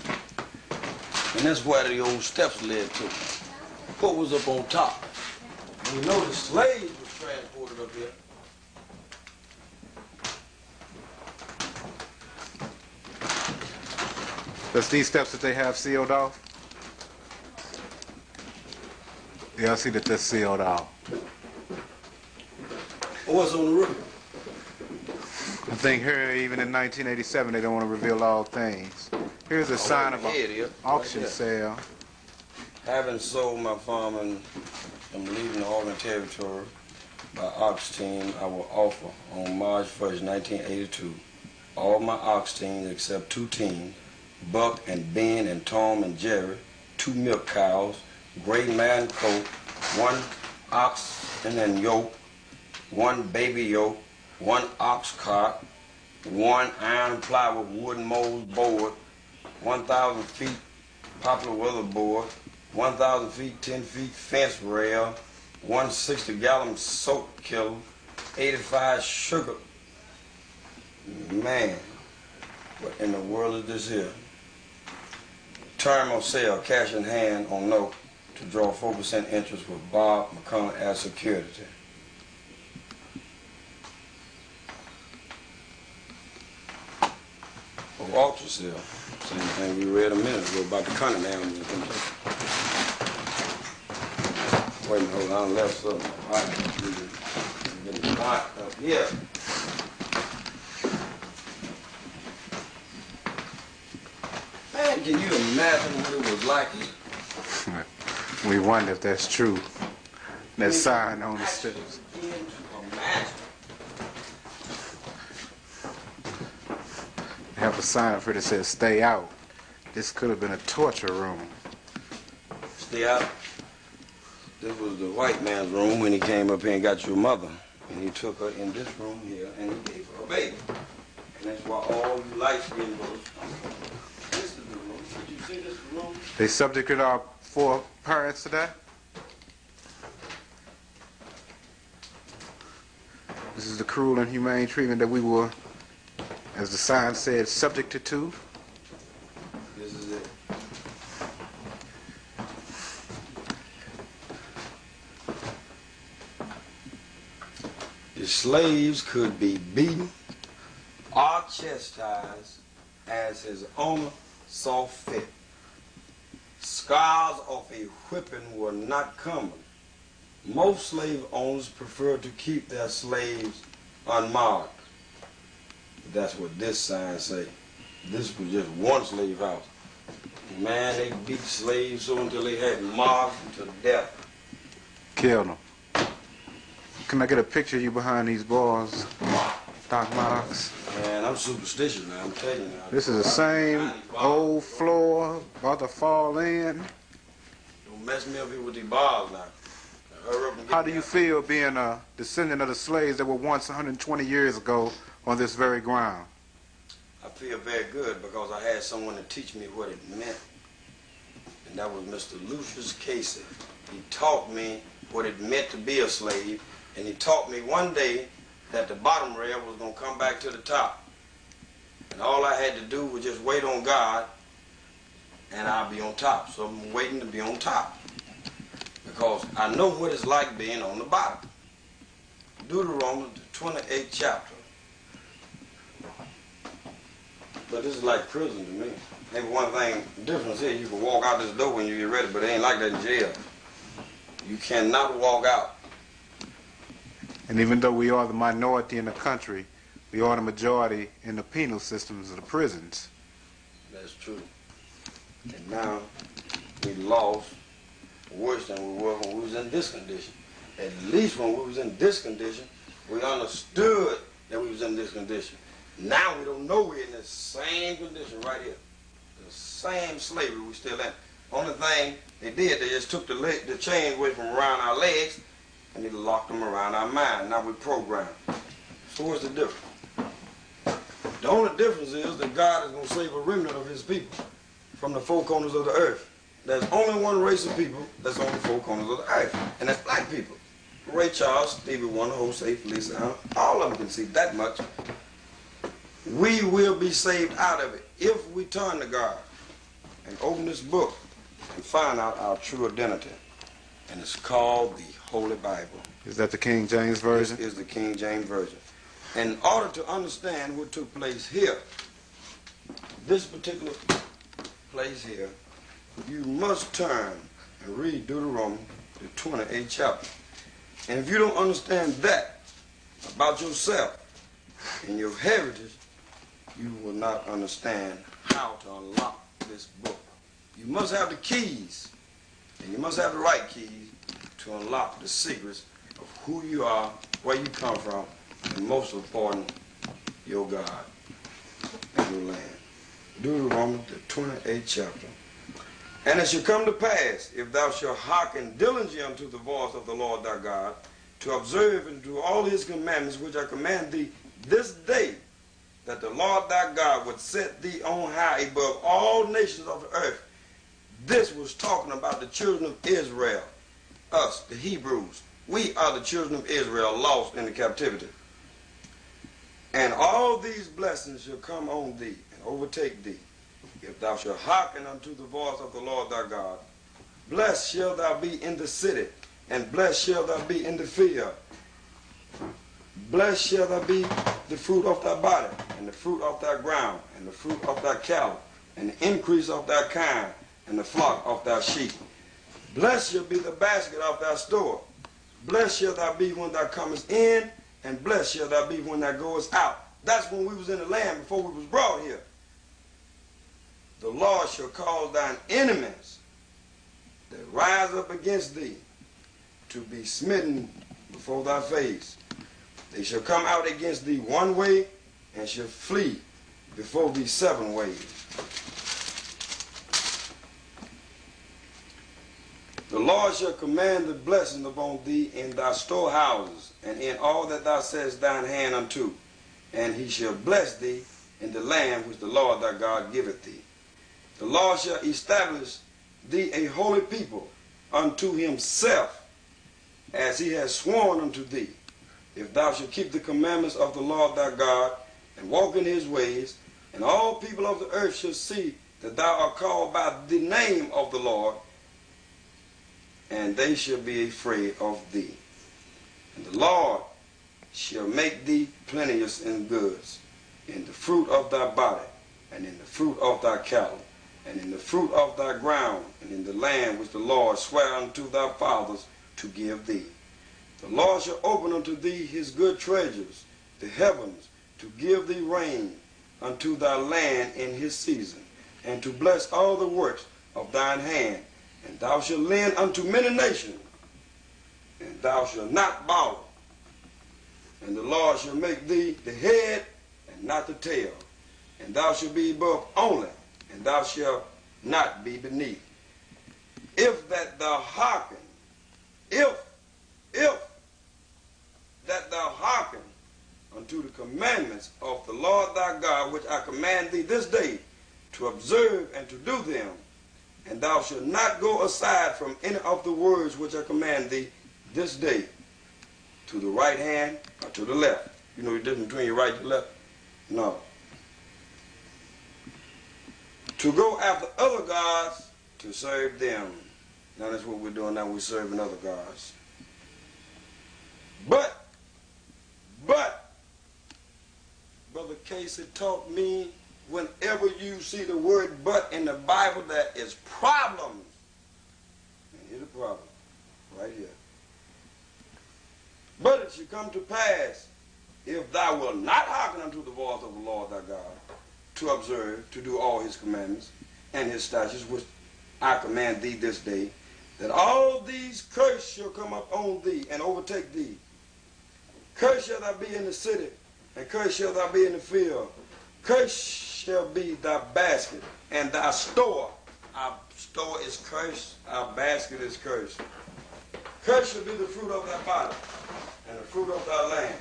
And that's where the old steps led to. What was up on top? You know the slaves were transported up here. That's these steps that they have sealed off? Yeah, I see that they're sealed off. What's on the roof? I think here, even in 1987, they don't want to reveal all things. Here's a sign of an auction sale. Having sold my farm and I'm leaving the Oregon Territory by ox team, I will offer on March 1st, 1982, all my ox teams except 2 teams, Buck and Ben and Tom and Jerry, 2 milk cows, gray mare and coat, 1 ox and then yoke, 1 baby yoke, 1 ox cart, 1 iron plywood wooden mold board, 1,000 feet poplar weather board, 1,000 feet, 10 feet fence rail, 1 60-gallon soap killer, 85 sugar. Man, what in the world is this here? term of sale, cash in hand on note, to draw 4% interest with Bob McConnell as security. Auction sale, same thing we read a minute ago about the Cunningham. Wait a minute, hold on, I left something. All right, get it locked up here. Man, can you imagine what it was like? We wonder if that's true. That sign on the steps. They have a sign up here that says "Stay out." This could have been a torture room. Stay out. This was the white man's room when he came up here and got your mother. And he took her in this room here and he gave her a baby. And that's why all you light-skinned brothers come from. This is the room. Did you see this room? They subjected our 4 parents to that. This is the cruel and inhumane treatment that we were, as the sign said, subjected to. This is it. The slaves could be beaten or chastised as his owner saw fit. Scars of a whipping were not common. Most slave owners preferred to keep their slaves unmarked. That's what this sign say. This was just one slave house. Man, they beat slaves so until they had marked to death. Killed them. Can I get a picture of you behind these bars, Doc Maddox? Man, I'm superstitious now, I'm telling you now. This is the same old floor, about to fall in. Don't mess me up here with these bars now. Hurry up and get How do me you out. feel being a descendant of the slaves that were once 120 years ago on this very ground? I feel very good because I had someone to teach me what it meant. And that was Mr. Lucius Casey. He taught me what it meant to be a slave, and he taught me one day that the bottom rail was going to come back to the top. And all I had to do was just wait on God, and I'll be on top. So I'm waiting to be on top, because I know what it's like being on the bottom. Deuteronomy, the 28th chapter. But this is like prison to me. Maybe one thing, the difference here, you can walk out this door when you get ready, but it ain't like that in jail. You cannot walk out. And even though we are the minority in the country, we are the majority in the penal systems of the prisons. That's true. And now we lost worse than we were when we was in this condition. At least when we was in this condition, we understood that we was in this condition. Now we don't know we're in the same condition right here. The same slavery we still in. Only thing they did, they just took the chains away from around our legs and they locked them around our mind. Now we're programmed. So what's the difference? The only difference is that God is going to save a remnant of his people from the 4 corners of the earth. There's only one race of people that's on the 4 corners of the earth, and that's black people. Ray Charles, Stevie Wonder, Jose Feliciano, all of them can see that much. We will be saved out of it if we turn to God and open this book and find out our true identity. And it's called the Holy Bible. Is that the King James Version? This is the King James Version. In order to understand what took place here, this particular place here, you must turn and read Deuteronomy, the 28th chapter. And if you don't understand that about yourself and your heritage, you will not understand how to unlock this book. You must have the keys, and you must have the right keys to unlock the secrets of who you are, where you come from, and most important, your God and your land. Deuteronomy, the 28th chapter. And it shall come to pass, if thou shalt hearken diligently unto the voice of the Lord thy God, to observe and do all his commandments which I command thee this day, that the Lord thy God would set thee on high above all nations of the earth. This was talking about the children of Israel, us, the Hebrews. We are the children of Israel lost in the captivity. And all these blessings shall come on thee and overtake thee, if thou shalt hearken unto the voice of the Lord thy God. Blessed shall thou be in the city, and blessed shall thou be in the field. Blessed shall thou be the fruit of thy body, and the fruit of thy ground, and the fruit of thy cattle, and the increase of thy kind, and the flock of thy sheep. Blessed shall be the basket of thy store. Blessed shall thou be when thou comest in, and blessed shall thou be when thou goest out. That's when we was in the land before we was brought here. The Lord shall cause thine enemies that rise up against thee to be smitten before thy face. They shall come out against thee one way, and shall flee before thee 7 ways. The Lord shall command the blessing upon thee in thy storehouses, and in all that thou settest thine hand unto. And he shall bless thee in the land which the Lord thy God giveth thee. The Lord shall establish thee a holy people unto himself, as he has sworn unto thee, if thou shalt keep the commandments of the Lord thy God, and walk in his ways, and all people of the earth shall see that thou art called by the name of the Lord, and they shall be afraid of thee. And the Lord shall make thee plenteous in goods, in the fruit of thy body, and in the fruit of thy cattle, and in the fruit of thy ground, and in the land which the Lord sware unto thy fathers to give thee. The Lord shall open unto thee his good treasures, the heavens, to give thee rain unto thy land in his season, and to bless all the works of thine hand. And thou shalt lend unto many nations, and thou shalt not borrow. And the Lord shall make thee the head and not the tail. And thou shalt be above only, and thou shalt not be beneath. If that thou hearken, if that thou hearken unto the commandments of the Lord thy God, which I command thee this day, to observe and to do them, and thou shalt not go aside from any of the words which I command thee this day, to the right hand or to the left. You know the difference between your right and left? No. To go after other gods, to serve them. Now that's what we're doing now. We're serving other gods. But, Brother Casey taught me, whenever you see the word but in the Bible, there is problems. And here's the problem, right here. But it shall come to pass, if thou wilt not hearken unto the voice of the Lord thy God, to observe, to do all his commandments and his statutes, which I command thee this day, that all these curses shall come up on thee and overtake thee. Cursed shall thou be in the city, and cursed shall thou be in the field. Cursed shall be thy basket and thy store. Our store is cursed, our basket is cursed. Cursed shall be the fruit of thy body, and the fruit of thy land,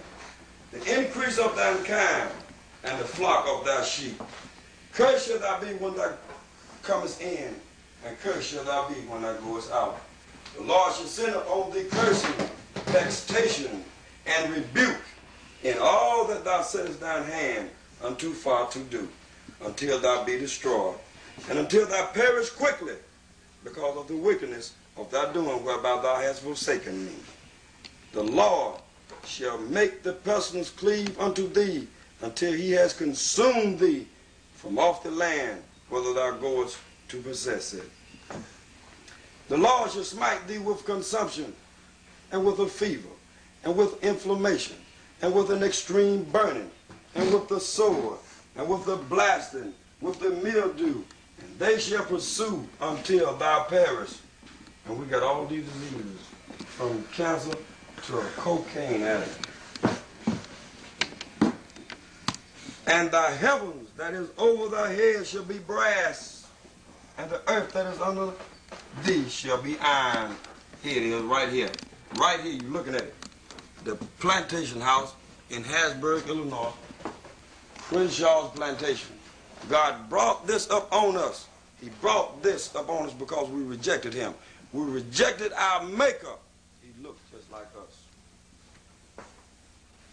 the increase of thine kind, and the flock of thy sheep. Cursed shall thou be when thou comest in, and cursed shall thou be when thou goest out. The Lord shall send upon thee cursing, vexation, and rebuke in all that thou settest thine hand unto far to do, until thou be destroyed, and until thou perish quickly, because of the wickedness of thy doing whereby thou hast forsaken me. The Lord shall make the pestilence cleave unto thee, until he has consumed thee from off the land, whether thou goest to possess it. The Lord shall smite thee with consumption, and with a fever, and with inflammation, and with an extreme burning, and with the sword, and with the blasting, with the mildew, and they shall pursue until thou perish. And we got all these diseases, from cancer to a cocaine addict. And thy heavens that is over thy head shall be brass, and the earth that is under thee shall be iron. Here it is, right here. Right here, you're looking at it. The plantation house in Harrisburg, Illinois, Crenshaw's plantation. God brought this up on us. He brought this up on us because we rejected him. We rejected our maker. He looked just like us.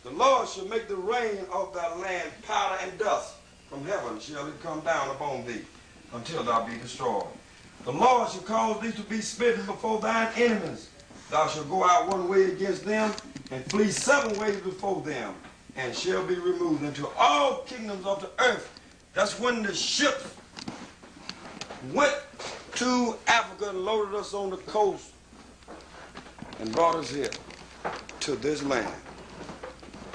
The Lord shall make the rain of thy land powder and dust. From heaven shall it come down upon thee, until thou be destroyed. The Lord shall cause thee to be smitten before thine enemies. Thou shalt go out one way against them, and flee 7 ways before them, and shall be removed into all kingdoms of the earth. That's when the ships went to Africa and loaded us on the coast and brought us here to this land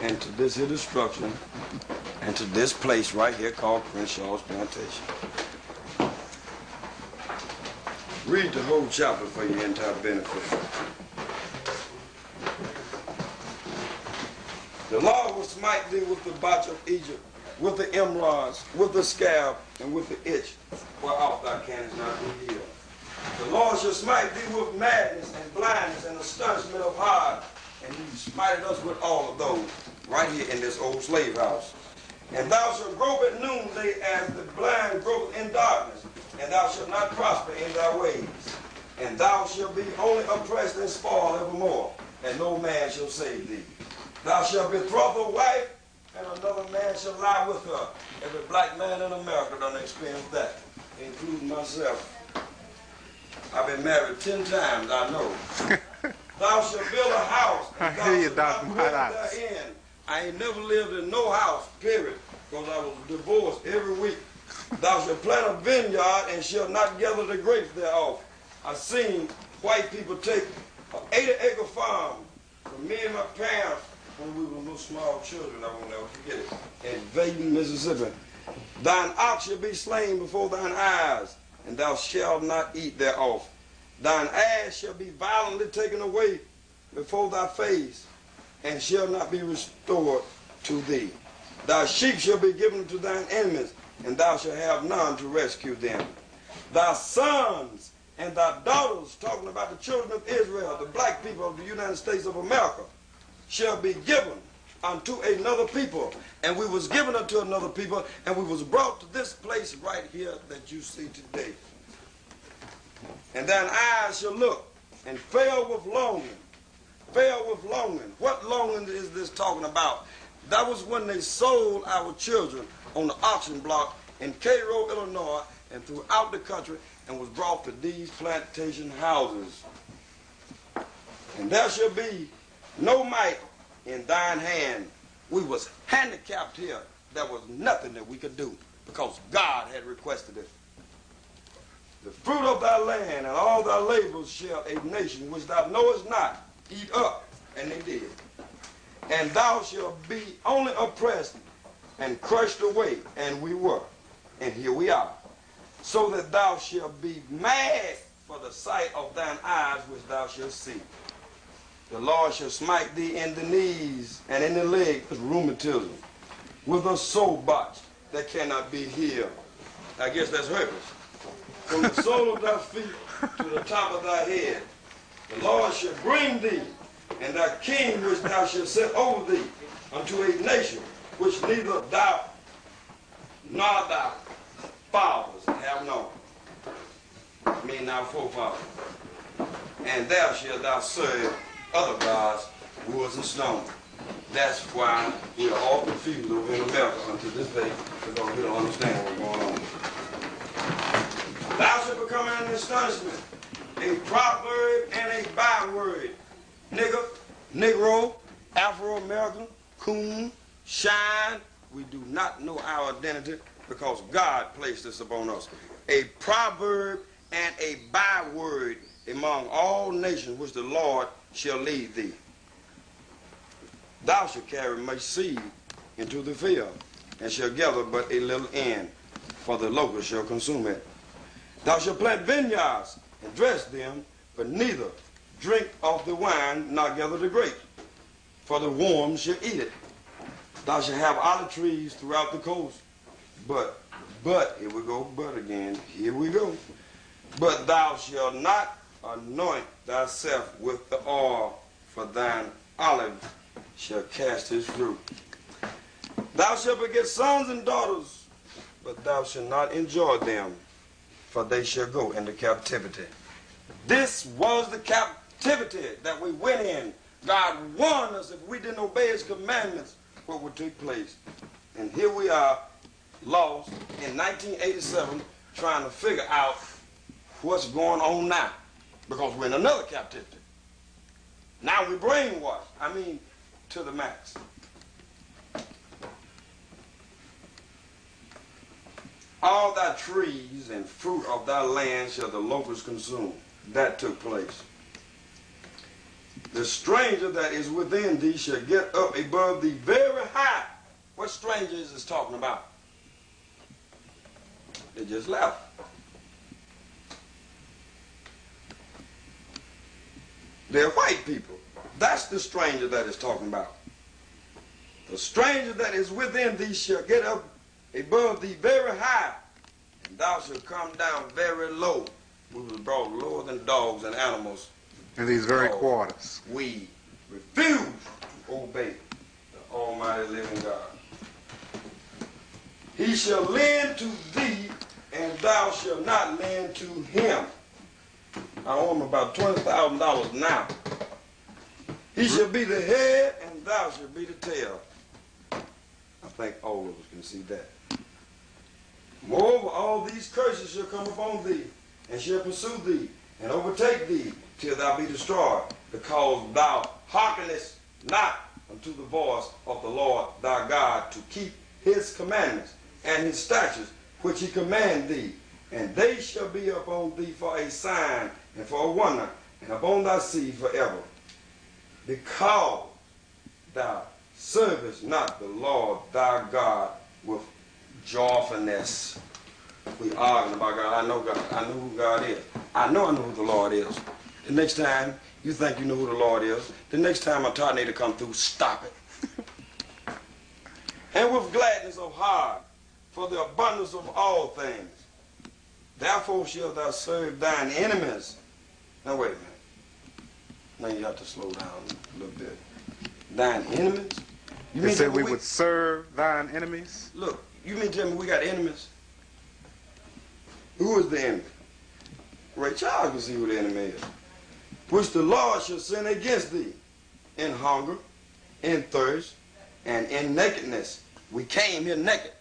and to this here destruction and to this place right here called Crenshaw's Plantation. Read the whole chapter for your entire benefit. The Lord will smite thee with the botch of Egypt, with the emerods, with the scab, and with the itch, whereof thou canst not be healed. The Lord shall smite thee with madness and blindness and astonishment of heart. And he smited us with all of those right here in this old slave house. And thou shalt grope at noonday as the blind gropeth in darkness, and thou shalt not prosper in thy ways. And thou shalt be only oppressed and spoiled evermore, and no man shall save thee. Thou shalt betroth a wife, and another man shall lie with her. Every black man in America done experienced that, including myself. I've been married 10 times, I know. Thou shalt build a house, and thou shalt not dwell therein. I ain't never lived in no house, period, because I was divorced every week. Thou shalt plant a vineyard, and shalt not gather the grapes thereof. I've seen white people take an 80-acre farm from me and my parents when we were little small children, I won't never forget it, in Vaden, Mississippi. Thine ox shall be slain before thine eyes, and thou shalt not eat thereof. Thine ass shall be violently taken away before thy face, and shall not be restored to thee. Thy sheep shall be given to thine enemies, and thou shalt have none to rescue them. Thy sons and thy daughters, talking about the children of Israel, the black people of the United States of America, shall be given unto another people. And we was given unto another people, and we was brought to this place right here that you see today. And thine eyes shall look, and fail with longing. Fail with longing. What longing is this talking about? That was when they sold our children on the auction block in Cairo, Illinois, and throughout the country, and was brought to these plantation houses. And there shall be no might in thine hand. We was handicapped here. There was nothing that we could do because God had requested it. The fruit of thy land and all thy labors shall a nation which thou knowest not eat up. And they did. And thou shalt be only oppressed and crushed away. And we were. And here we are. So that thou shalt be mad for the sight of thine eyes which thou shalt see. The Lord shall smite thee in the knees and in the leg with rheumatism, with a sore botch that cannot be healed. I guess that's herpes. From the sole of thy feet to the top of thy head, the Lord shall bring thee, and thy king which thou shalt set over thee, unto a nation which neither thou nor thy fathers have known. I mean our forefathers. And there shalt thou serve other gods, woods and stone. That's why we are all confused over in America until this day, because we don't understand what's going on. Thou shalt become an astonishment, a proverb and a byword. Nigger, Negro, Afro-American, coon, shine. We do not know our identity because God placed this upon us. A proverb and a byword among all nations which the Lord shall lead thee. Thou shalt carry much seed into the field, and shall gather but a little in, for the locust shall consume it. Thou shalt plant vineyards and dress them, but neither drink of the wine nor gather the grapes, for the worms shall eat it. Thou shalt have olive trees throughout the coast, but, here we go, but again, here we go. But thou shalt not anoint thyself with the oil, for thine olive shall cast his fruit. Thou shalt beget sons and daughters, but thou shalt not enjoy them, for they shall go into captivity. This was the captivity that we went in. God warned us if we didn't obey his commandments, what would take place. And here we are, lost in 1987, trying to figure out what's going on now, because we're in another captivity. Now we're brainwashed, I mean, to the max. All thy trees and fruit of thy land shall the locusts consume. That took place. The stranger that is within thee shall get up above thee very high. What stranger is this talking about? They just left. They're white people. That's the stranger that is talking about. The stranger that is within thee shall get up above thee very high, and thou shalt come down very low. We was brought lower than dogs and animals. In these very quarters. We refuse to obey the Almighty living God. He shall lend to thee, and thou shalt not lend to him. I owe him about $20,000 now. He shall be the head, and thou shalt be the tail. I think all of us can see that. Moreover, all these curses shall come upon thee, and shall pursue thee, and overtake thee, till thou be destroyed, because thou hearkenest not unto the voice of the Lord thy God, to keep his commandments and his statutes, which he command thee. And they shall be upon thee for a sign and for a wonder, and upon thy seed forever. Because thou servest not the Lord thy God with joyfulness. We arguing about God. I know God. I know who God is. I know who the Lord is. The next time you think you know who the Lord is, the next time a tornado come through, stop it. And with gladness of heart, for the abundance of all things. Therefore shalt thou serve thine enemies. Now wait a minute. Now you have to slow down a little bit. Thine enemies? You They said we would serve thine enemies? Look, you mean to tell me we got enemies? Who is the enemy? Ray Charles can see who the enemy is. Which the Lord shall send against thee in hunger, in thirst, and in nakedness. We came here naked.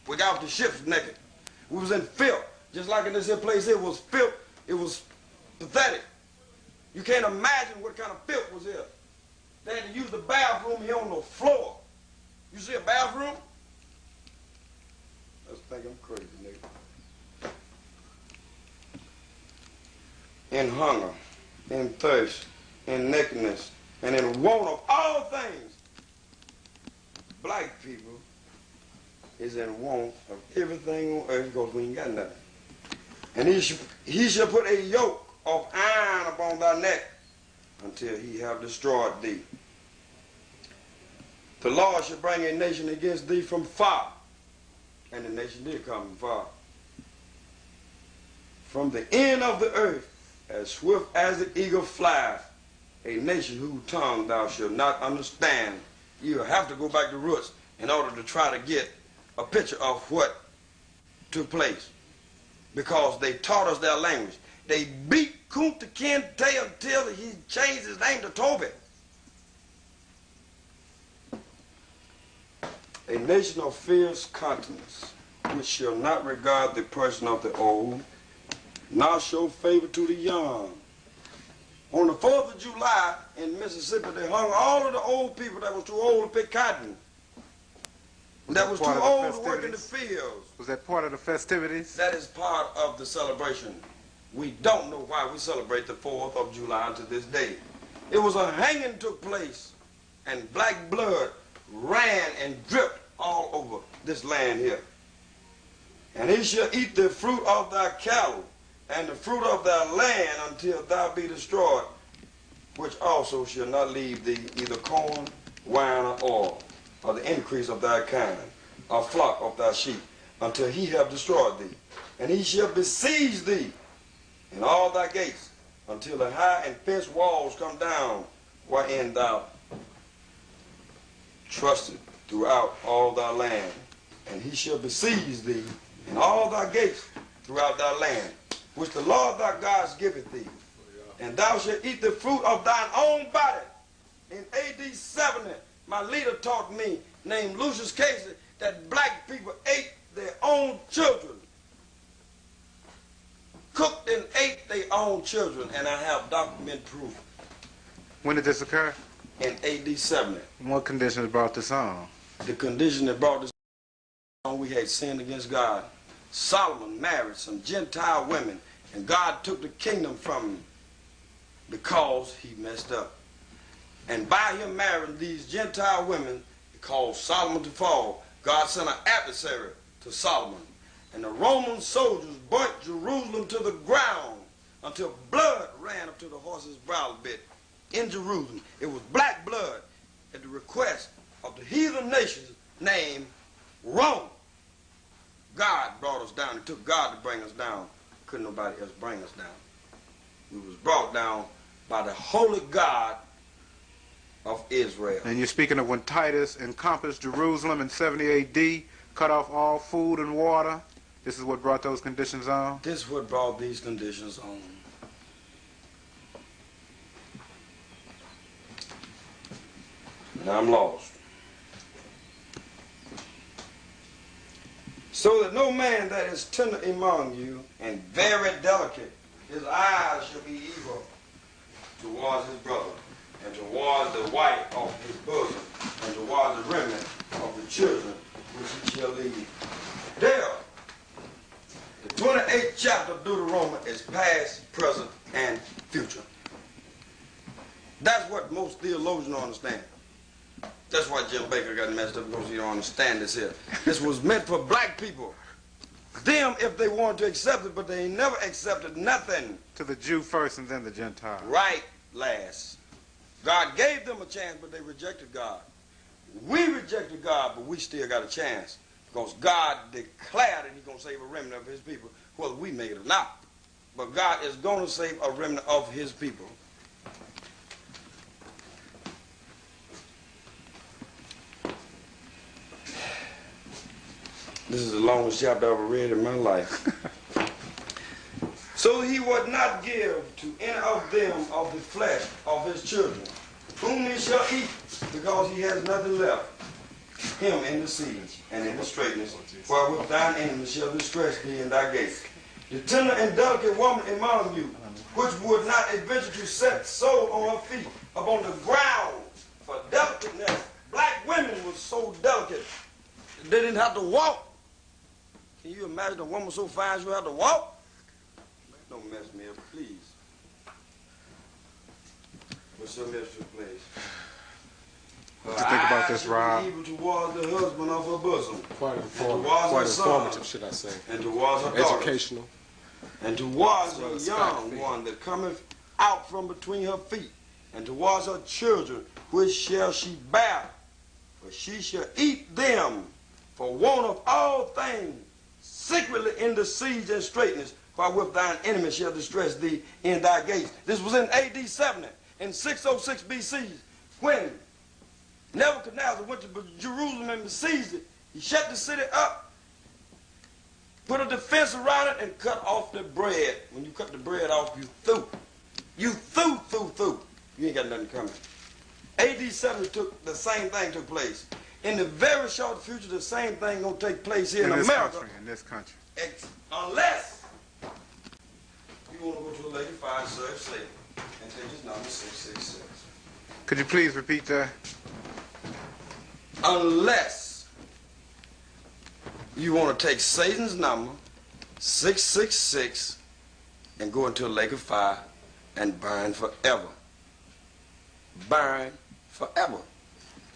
We got off the ships naked. We was in filth. Just like in this here place, it was filth. It was pathetic. You can't imagine what kind of filth was here. They had to use the bathroom here on the floor. You see a bathroom? Let's think I'm crazy, nigga. In hunger, in thirst, in nakedness, and in want of all things. Black people is in want of everything on earth because we ain't got nothing. And he shall put a yoke of iron upon thy neck until he have destroyed thee. The Lord shall bring a nation against thee from far. And the nation did come from far. From the end of the earth, as swift as the eagle flies, a nation whose tongue thou shalt not understand. You'll have to go back to roots in order to try to get a picture of what took place. Because they taught us their language. They beat Kunta Kinte until he changed his name to Toby. A nation of fierce countenance, which shall not regard the person of the old, nor show favor to the young. On the 4th of July in Mississippi, they hung all of the old people that was too old to pick cotton. That was too old to work in the fields. Was that part of the festivities? That is part of the celebration. We don't know why we celebrate the 4th of July to this day. It was a hanging took place, and black blood ran and dripped all over this land here. And he shall eat the fruit of thy cattle, and the fruit of thy land until thou be destroyed, which also shall not leave thee either corn, wine, or oil, or the increase of thy kind, or flock of thy sheep, until he have destroyed thee. And he shall besiege thee in all thy gates, until the high and fenced walls come down, wherein thou trusted throughout all thy land. And he shall besiege thee in all thy gates throughout thy land, which the Lord thy God giveth thee. And thou shalt eat the fruit of thine own body. In AD 70, my leader taught me, named Lucius Casey, that black people ate their own children. cooked and ate their own children, and I have document proof. When did this occur? In AD 70. And what conditions brought this on? The condition that brought this on, we had sinned against God. Solomon married some Gentile women, and God took the kingdom from him because he messed up. And by him marrying these Gentile women, it caused Solomon to fall. God sent an adversary to Solomon. And the Roman soldiers burnt Jerusalem to the ground until blood ran up to the horse's brow bit in Jerusalem. It was black blood at the request of the heathen nations named Rome. God brought us down. It took God to bring us down. Couldn't nobody else bring us down. We was brought down by the holy God of Israel. And you're speaking of when Titus encompassed Jerusalem in 70 A.D., cut off all food and water. This is what brought those conditions on? This is what brought these conditions on. Now I'm lost. So that no man that is tender among you and very delicate, his eyes shall be evil towards his brother, and towards the wife of his bosom, and towards the remnant of the children which he shall leave. There, the 28th chapter of Deuteronomy is past, present, and future. That's what most theologians don't understand. That's why Jim Baker got messed up, because he don't understand this here. This was meant for black people. Them, if they wanted to accept it, but they never accepted nothing. To the Jew first and then the Gentile. Right last. God gave them a chance, but they rejected God. We rejected God, but we still got a chance. Because God declared that he's going to save a remnant of his people, whether we make it or not. But God is going to save a remnant of his people. This is the longest chapter I've ever read in my life. So he would not give to any of them of the flesh of his children, whom he shall eat, because he has nothing left, him in the siege and in the straitness, wherewith thine enemies shall distress thee in thy gates. The tender and delicate woman among you, which would not adventure to set soul on her feet upon the ground for delicateness. Black women were so delicate, they didn't have to walk. Can you imagine a woman so fine she would have to walk? Don't mess me up, please. What's your mistress, please? What do you think about this, Rob? Evil towards the husband of her bosom. Quite informative, should I say. And towards her daughter. Educational. And towards her young one that cometh out from between her feet. And towards her children, which shall she bear. For she shall eat them for want of all things, secretly in the siege and straitness, wherewith thine enemy shall distress thee in thy gates. This was in AD 70, in 606 BC, when Nebuchadnezzar went to Jerusalem and besieged it. He shut the city up, put a defense around it, and cut off the bread. When you cut the bread off, you threw. You threw. You ain't got nothing coming. AD 70 took, the same thing took place. In the very short future, the same thing gonna take place here in America. In this country. Unless you want to go to a lake of fire and serve slavery. And take this number 666. Could you please repeat that? Unless you want to take Satan's number 666 and go into a lake of fire and burn forever. Burn forever.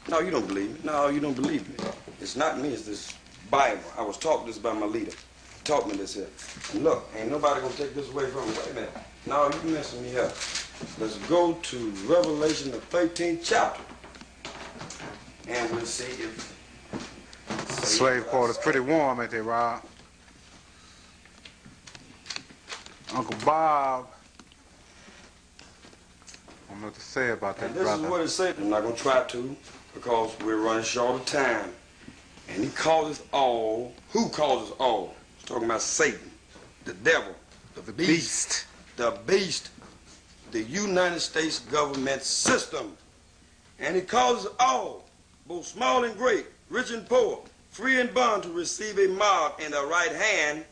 No, you don't believe me. No, you don't believe me. It's not me, it's this Bible. I was taught this by my leader. He taught me this here. And look, ain't nobody gonna take this away from me. Wait a minute. No, you messing me up. Let's go to Revelation, the 13th chapter. And we'll see if... The slave quarters pretty warm, ain't they, Rob? Uncle Bob. I don't know what to say about that, and this brother. is what it says. I'm not going to try to, because we're running short of time. And he causes all. Who causes all? He's talking about Satan, the devil, the beast, the United States government system. And he causes all, both small and great, rich and poor, free and bond, to receive a mark in the right hand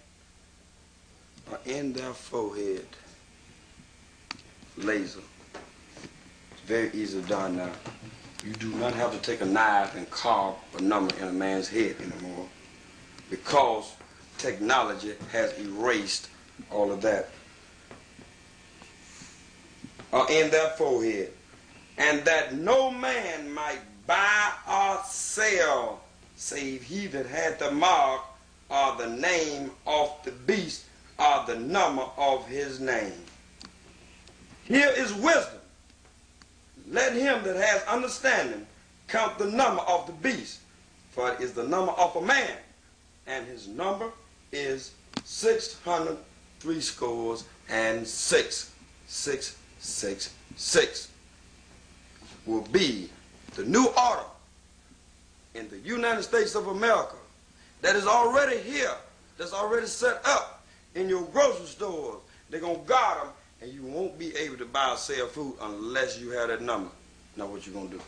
are in their forehead. Laser. It's very easily done now. You do not have to take a knife and carve a number in a man's head anymore, because technology has erased all of that. Are in their forehead, and that no man might buy or sell, save he that had the mark or the name of the beast or the number of his name. Here is wisdom. Let him that has understanding count the number of the beast, for it is the number of a man, and his number is 666. 666 will be the new order in the United States of America that is already here, that's already set up in your grocery stores. They're going to guard them, and you won't be able to buy or sell food unless you have that number. Now what you going to do?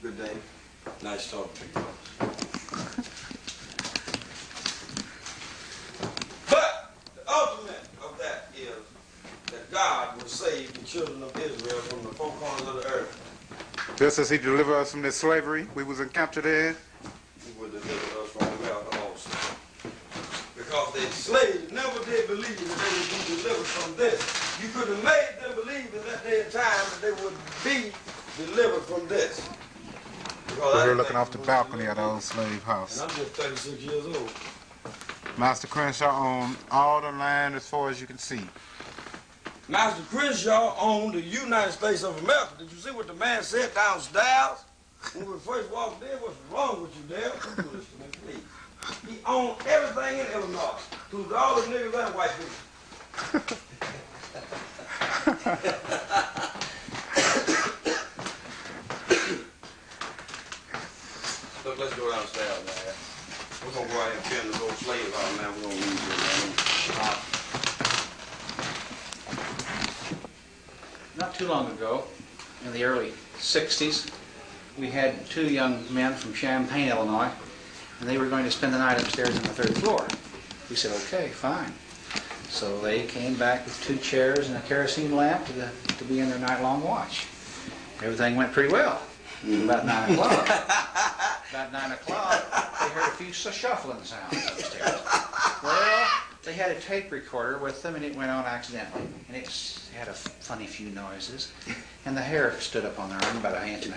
Good day. Nice talking to you. But the ultimate of that is that God will save the children of Israel from the four corners of the earth. Just as he delivered us from this slavery we was captured in. He will deliver us from America also. Because the slaves never did believe that they would be delivered from this. You could have made them believe in that day and time that they would be delivered from this. We're looking off the balcony of the old slave house. And I'm just 36 years old. Master Crenshaw owned all the land as far as you can see. Master Crenshaw owned the United States of America. Did you see what the man said downstairs? When we first walked in, what's wrong with you, Dale? Don't do this to me, please. He owned everything in Illinois, including all the niggas and white people. Look, let's go downstairs, man. We're going to go out and kill those old slaves out, man. We're going to leave here, man. Not too long ago, in the early 60s, we had two young men from Champaign, Illinois, and they were going to spend the night upstairs on the third floor. We said, okay, fine. So they came back with 2 chairs and a kerosene lamp to be in their night-long watch. Everything went pretty well. About 9 o'clock. About 9 o'clock, they heard a few shuffling sounds upstairs. Well, they had a tape recorder with them, and it went on accidentally. And it had a funny few noises. And the hair stood up on their arm about 1.5 inches.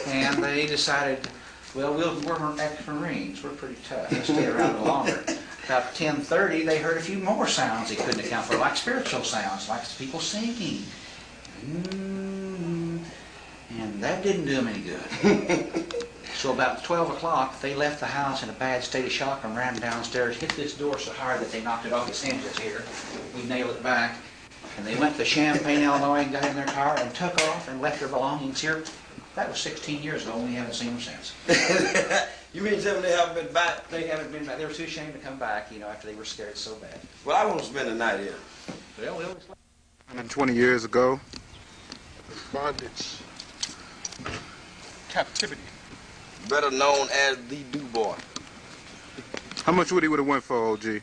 Yeah. And they decided, well, we're ex-Marines. We're pretty tough. Let's stay around a little longer. About 10:30, they heard a few more sounds they couldn't account for, like spiritual sounds, like people singing. And that didn't do them any good. So about 12 o'clock, they left the house in a bad state of shock and ran downstairs, hit this door so hard that they knocked it off its hinges here. We nailed it back. And they went to Champaign, Illinois, and got in their car and took off and left their belongings here. That was 16 years ago, and we haven't seen them since. You mean tell me they haven't been back? They haven't been back. They were too ashamed to come back, you know, after they were scared so bad. Well, I want to spend the night here. Well, 120 years ago. Bondage. Captivity. Better known as the Du-Boy. How much would he would have went for, OG?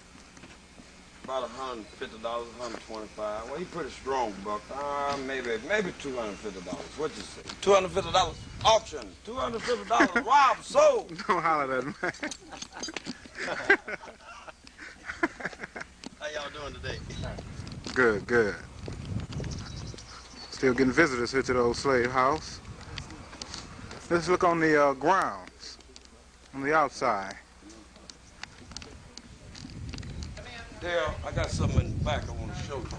About $150, $125. Well, he's pretty strong, Buck. Maybe $250. What you say? $250 auction. $250 rob sold. Don't holler at him, man. How y'all doing today? Good, good. Still getting visitors here to the old slave house. Let's look on the grounds, on the outside. Dale, I got something in the back I want to show you.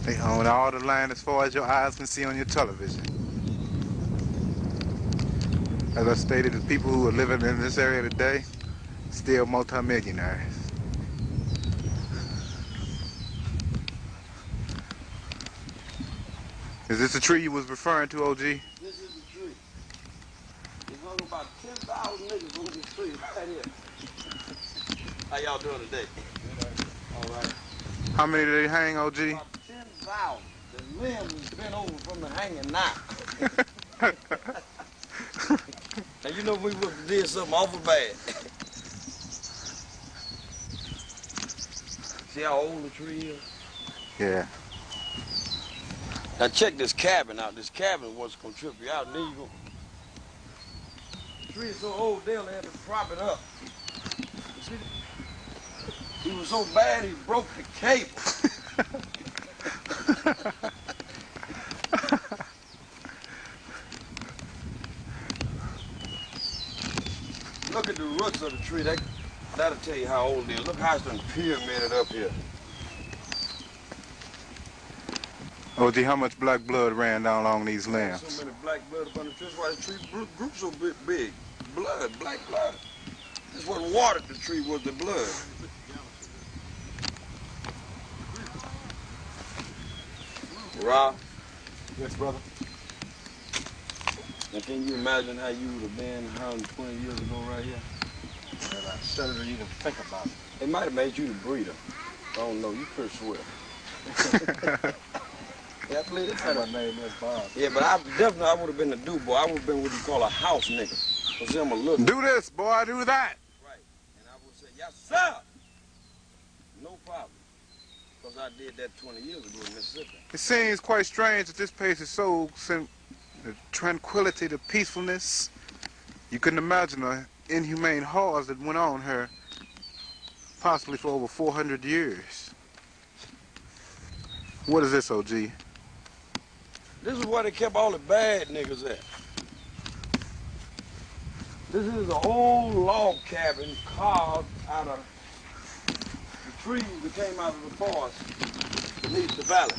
They own all the land as far as your eyes can see on your television. As I stated, the people who are living in this area today, still multimillionaires. Is this the tree you was referring to, OG? This is the tree. There's only about 10,000 niggas on this tree right here. How y'all doing today? All right. How many did they hang, OG? About 10,000. The limbs is bent over from the hanging now. And you know we did something awful bad. See how old the tree is? Yeah. Now check this cabin out. This cabin was gonna trip you out, and then you go. The tree is so old, they'll have to prop it up. You see? He was so bad, he broke the cable. Look at the roots of the tree. That'll tell you how old it is. Look how it's been pyramided up here. Oh, gee, how much black blood ran down along these lands? So many black blood up on the tree. That's why the tree grew so big. Blood, black blood. That's what watered the tree, was the blood. Rob? Yes, brother. And can you imagine how you would have been 120 years ago right here? And I shudder to even think about it. It might have made you the breeder. I don't know. You pretty swift. Yeah, I believe that's My name is Bob. Yeah, but I would have been a do boy. I would have been what you call a house nigga. Cause I'm a little. Do this, boy, do that. Right. And I would say, yes, sir. No problem. Because I did that 20 years ago in Mississippi. It seems quite strange that this place is so the tranquility, the peacefulness. You couldn't imagine the inhumane horrors that went on here possibly for over 400 years. What is this, OG? This is where they kept all the bad niggas at. This is an old log cabin carved out of the trees that came out of the forest beneath the valley.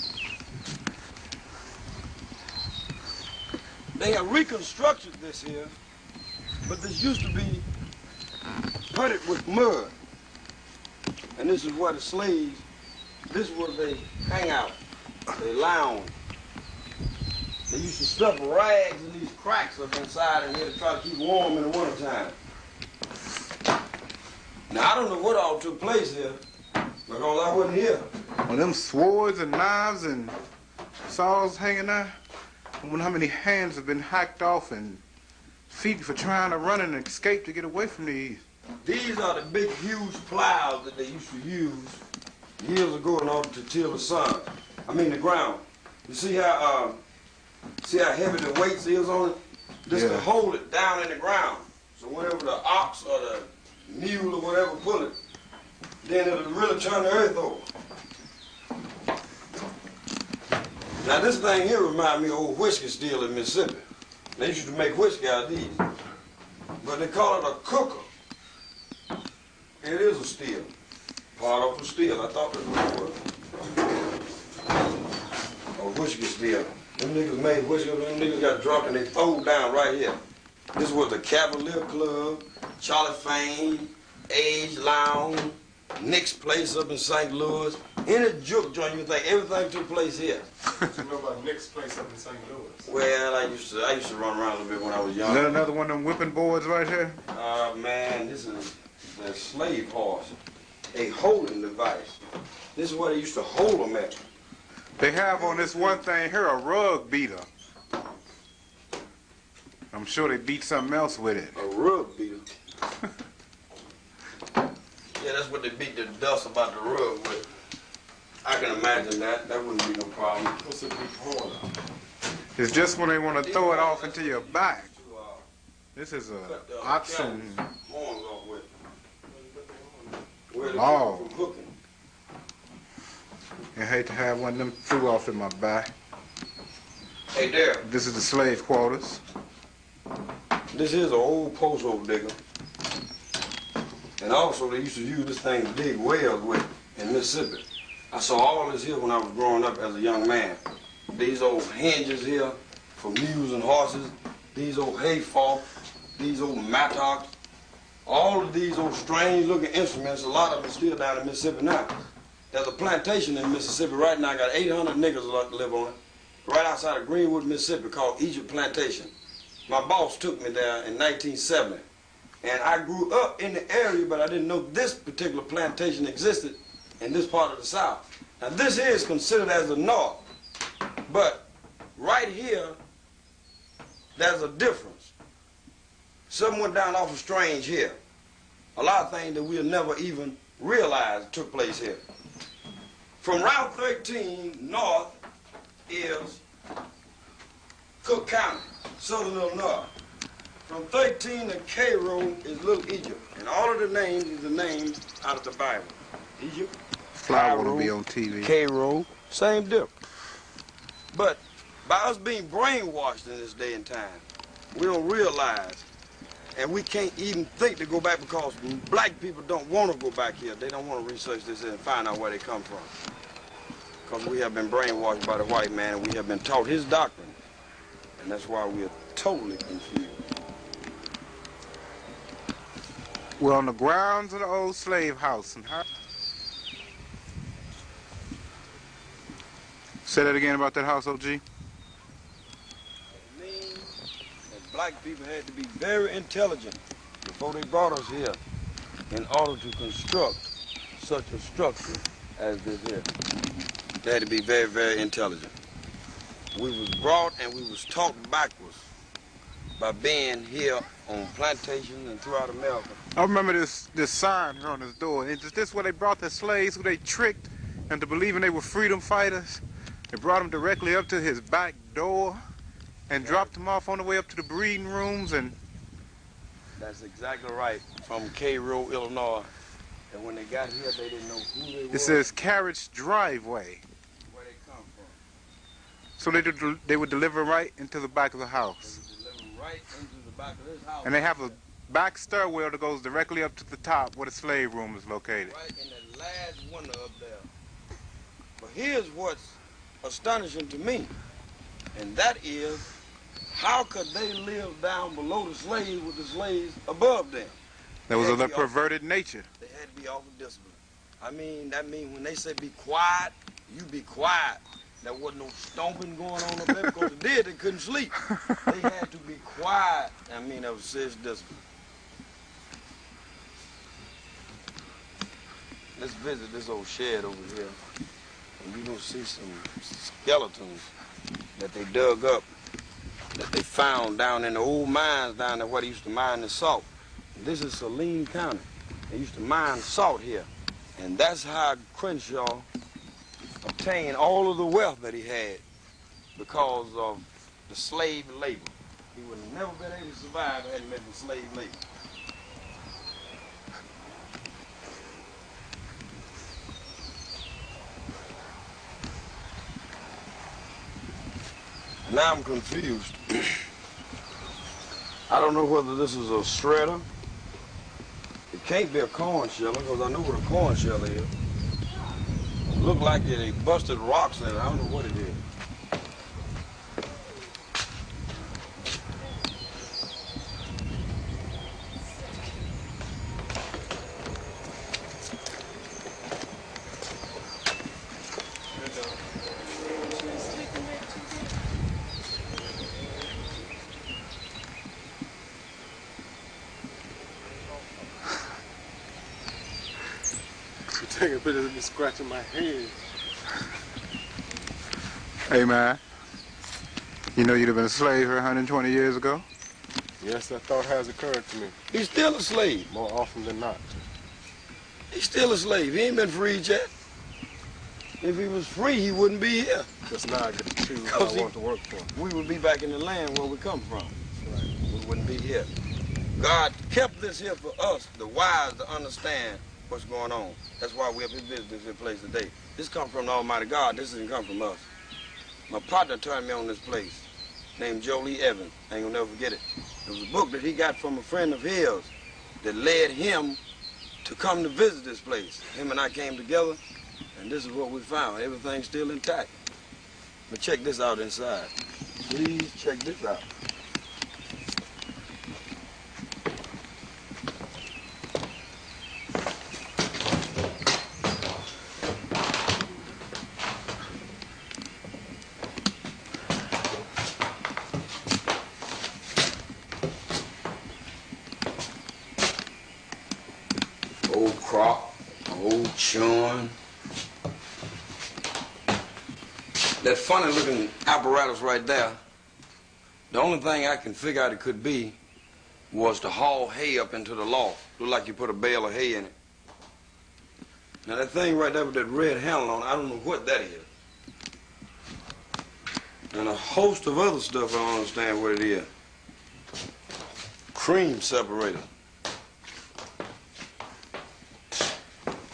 They have reconstructed this here, but this used to be putted with mud. And this is where the slaves, this is where they hang out, they lounge. They used to stuff rags in these cracks up inside in here to try to keep warm in the wintertime. Now, I don't know what all took place here, because I wasn't here. Well, them swords and knives and saws hanging there, I wonder how many hands have been hacked off and feet for trying to run and escape to get away from these. These are the big, huge plows that they used to use years ago in order to till the the ground. You see how heavy the weight is on it? Just to hold it down in the ground. So whenever the ox or the mule or whatever pull it, then it'll really turn the earth over. Now this thing here reminds me of old whiskey still in Mississippi. They used to make whiskey out of these. But they call it a cooker. It is a steel. Part of a steel. I thought that's what it was. A whiskey steel. Them niggas made whiskey, them niggas got drunk and they threw down right here. This was the Cavalier Club, Charlie Fane, Age Lounge, Nick's Place up in St. Louis. Any juke joint you think, everything took place here. You know about Nick's Place up in St. Louis? Well, I used to run around a little bit when I was young. Is that another one of them whipping boards right here? Man, this is the slave horse, a holding device. This is where they used to hold them at. They have on this one thing here a rug beater. I'm sure they beat something else with it. A rug beater. Yeah, that's what they beat the dust about the rug with. I can imagine that. That wouldn't be no problem. What's a big horn? It's just when they want to throw it off into your back. This is a oxen. Horns off with. Where they Oh. keep from hooking. I hate to have one of them threw off in my back. Hey there. This is the slave quarters. This is an old post hole digger. And also they used to use this thing to dig wells with in Mississippi. I saw all this here when I was growing up as a young man. These old hinges here for mules and horses, these old hay forks, these old mattocks, all of these old strange looking instruments, a lot of them are still down in Mississippi now. There's a plantation in Mississippi right now, got 800 niggas live on it, right outside of Greenwood, Mississippi, called Egypt Plantation. My boss took me there in 1970. And I grew up in the area, but I didn't know this particular plantation existed in this part of the South. Now this is considered as the North, but right here, there's a difference. something went down awful strange here. A lot of things that we'll never even realize took place here. From Route 13 north is Cook County, southern Illinois. From 13 to Cairo is Little Egypt. And all of the names is the names out of the Bible. Egypt, Flower Cairo, will be on TV. Cairo, same difference. But by us being brainwashed in this day and time, we don't realize, and we can't even think to go back because black people don't want to go back here. They don't want to research this and find out where they come from. Because we have been brainwashed by the white man and we have been taught his doctrine. And that's why we are totally confused. We're on the grounds of the old slave house. And say that again about that house, OG. It means that black people had to be very intelligent before they brought us here in order to construct such a structure as this here. They had to be very, very intelligent. We was brought and we was taught backwards by being here on plantations and throughout America. I remember this sign here on his door. Is this where they brought the slaves who they tricked into believing they were freedom fighters? They brought them directly up to his back door and dropped them off on the way up to the breeding rooms. And that's exactly right, from Cairo, Illinois. And when they got here, they didn't know who they were. It says carriage driveway. Where they come from. So they would deliver right into the back of the house. They would deliver right into the back of this house. And they have a back stairwell that goes directly up to the top where the slave room is located. Right in the last window up there. But here's what's astonishing to me, and that is, how could they live down below the slaves with the slaves above them? There was a perverted nature. They had to be awful disciplined. I mean, that means when they say be quiet, you be quiet. There wasn't no stomping going on up there because they did, they couldn't sleep. They had to be quiet. I mean, that was serious discipline. Let's visit this old shed over here. And you're going to see some skeletons that they dug up, that they found down in the old mines down there where they used to mine the salt. And this is Saline County. They used to mine salt here. And that's how Crenshaw obtained all of the wealth that he had because of the slave labor. He would have never been able to survive had he been in slave labor. Now I'm confused. I don't know whether this is a shredder. It can't be a corn sheller because I know what a corn sheller is. It looked like they busted rocks in it. I don't know what it is. Taking pictures of me scratching my head. Hey man, you know you'd have been a slave here 120 years ago? Yes, that thought has occurred to me. He's still a slave. More often than not. He's still a slave. He ain't been freed yet. If he was free, he wouldn't be here. Just now I get to choose who I want to work for. We would be back in the land where we come from. Right. We wouldn't be here. God kept this here for us, the wise, to understand what's going on. That's why we're up in business this place today. This comes from the Almighty God. This doesn't come from us. My partner turned me on this place, named Jolie Evans. I ain't gonna never forget it. It was a book that he got from a friend of his that led him to come to visit this place. Him and I came together, and this is what we found. Everything's still intact. But check this out inside. Please check this out. Old crop, old churn. That funny looking apparatus right there, the only thing I can figure out it could be was to haul hay up into the loft. Looked like you put a bale of hay in it. Now that thing right there with that red handle on it, I don't know what that is. And a host of other stuff I don't understand what it is. Cream separator.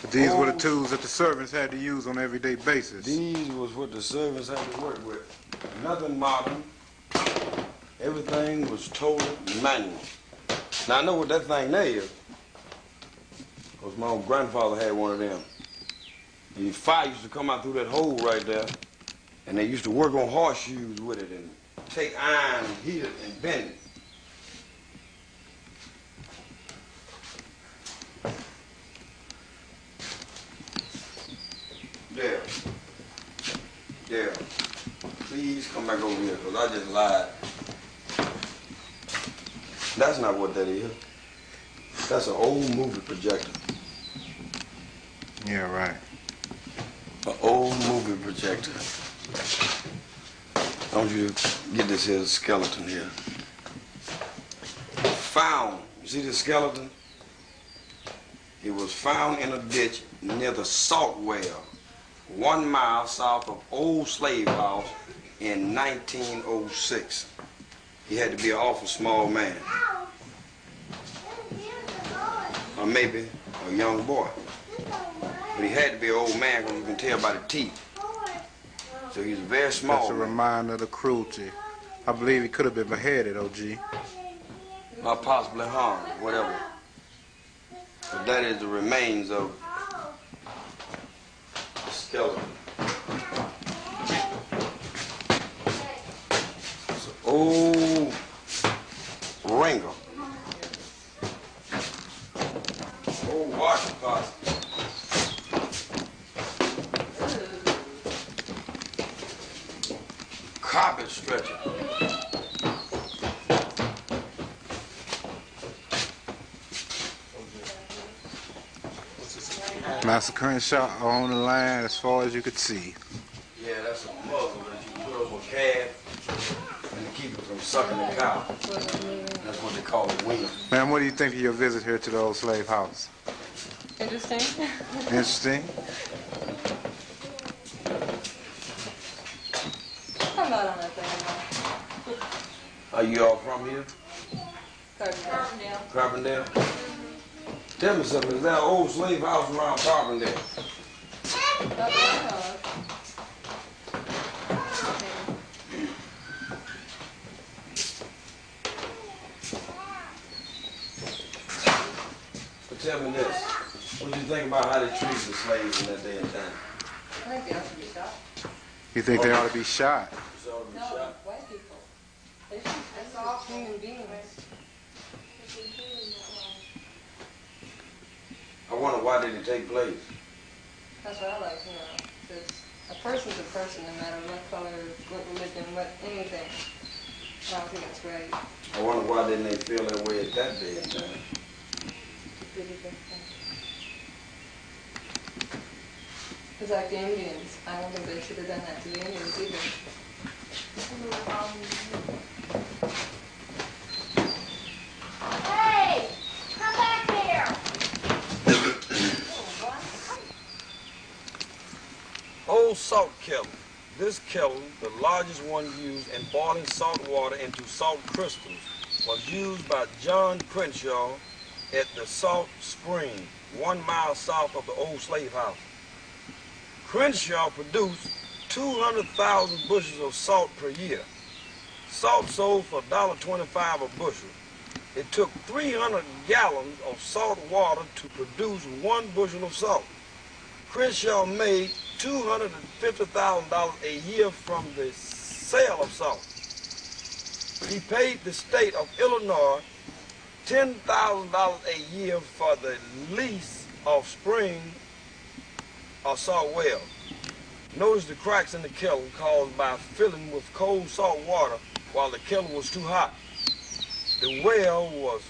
But these were the tools that the servants had to use on an everyday basis. These was what the servants had to work with. Nothing modern. Everything was totally manual. Now I know what that thing there is, because my old grandfather had one of them. And the fire used to come out through that hole right there, and they used to work on horseshoes with it and take iron and heat it and bend it. There. Please come back over here, because I just lied. That's not what that is. That's an old movie projector. Yeah, right. An old movie projector. Don't you get this here skeleton here. Found. You see this skeleton? It was found in a ditch near the salt well, 1 mile south of Old Slave House in 1906. He had to be an awful small man. Or maybe a young boy. But he had to be an old man because you can tell by the teeth. So he's very small. That's a reminder of the cruelty. I believe he could have been beheaded, OG. Or possibly harmed, whatever. But that is the remains of the skeleton. It's an old ringer. Old washing closet. Carpet stretcher. Master Crenshaw on the line as far as you could see. Yeah, that's a muzzle that you put over a calf and to keep it from sucking the cow. That's what they call it, wing. Ma'am, what do you think of your visit here to the old slave house? Interesting. Interesting? I'm not on that thing anymore. Are you all from here? Carbondale. Carbondale? Tell me something, is there an old slave house around Carbondale? But tell me this, what do you think about how they treated the slaves in that day and time? I think they ought to be shot. You think they ought to be shot? So to be No, shot? white people. They should, that's all human beings. I wonder why did it take place? That's what I like, you know. Because a person's a person, no matter what color, what religion, what anything. I don't think it's right. I wonder why didn't they feel that way at that day and time? It's like the Indians. I don't think they should have done that to the Indians either. Hey! Come back here! Old salt kettle. This kettle, the largest one used in boiling salt water into salt crystals, was used by John Crenshaw at the Salt Spring, 1 mile south of the old slave house. Crenshaw produced 200,000 bushels of salt per year. Salt sold for $1.25 a bushel. It took 300 gallons of salt water to produce 1 bushel of salt. Crenshaw made $250,000 a year from the sale of salt. He paid the state of Illinois $10,000 a year for the lease of spring or salt well. Notice the cracks in the kettle caused by filling with cold salt water while the kettle was too hot. The well was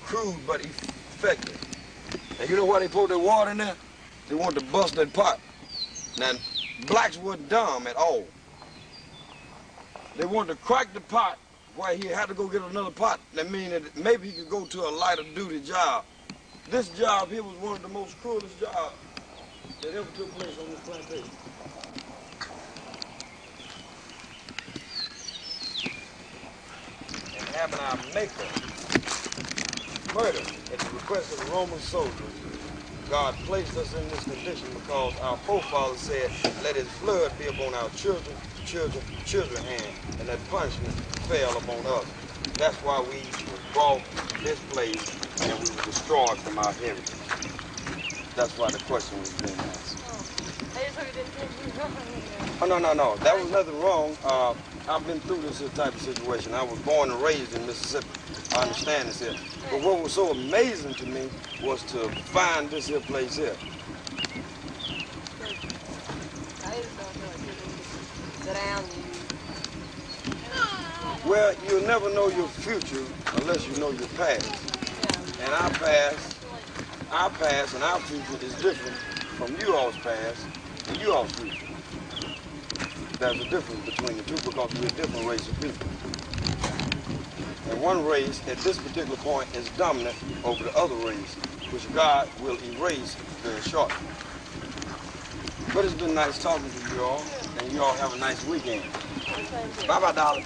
crude but effective. And you know why they poured that water in there? They wanted to bust that pot. Now, blacks weren't dumb at all. They wanted to crack the pot, why he had to go get another pot. That means that maybe he could go to a lighter duty job. This job here was one of the most cruelest jobs that ever took place on this plantation. And having our maker murdered at the request of the Roman soldiers, God placed us in this condition because our forefathers said, let his blood be upon our children, children, children hand, and that punishment fell upon us. That's why we were brought to this place and we were destroyed from our heritage. That's why the question was being asked. Oh, no. That was nothing wrong. I've been through this type of situation. I was born and raised in Mississippi. I understand this here. But what was so amazing to me was to find this here place here. Well, you'll never know your future unless you know your past. And our past and our future is different from you all's past and you all's future. There's a difference between the two because we're a different race of people. And one race at this particular point is dominant over the other race, which God will erase very shortly. But it's been nice talking to you all, and you all have a nice weekend. Bye-bye, darling.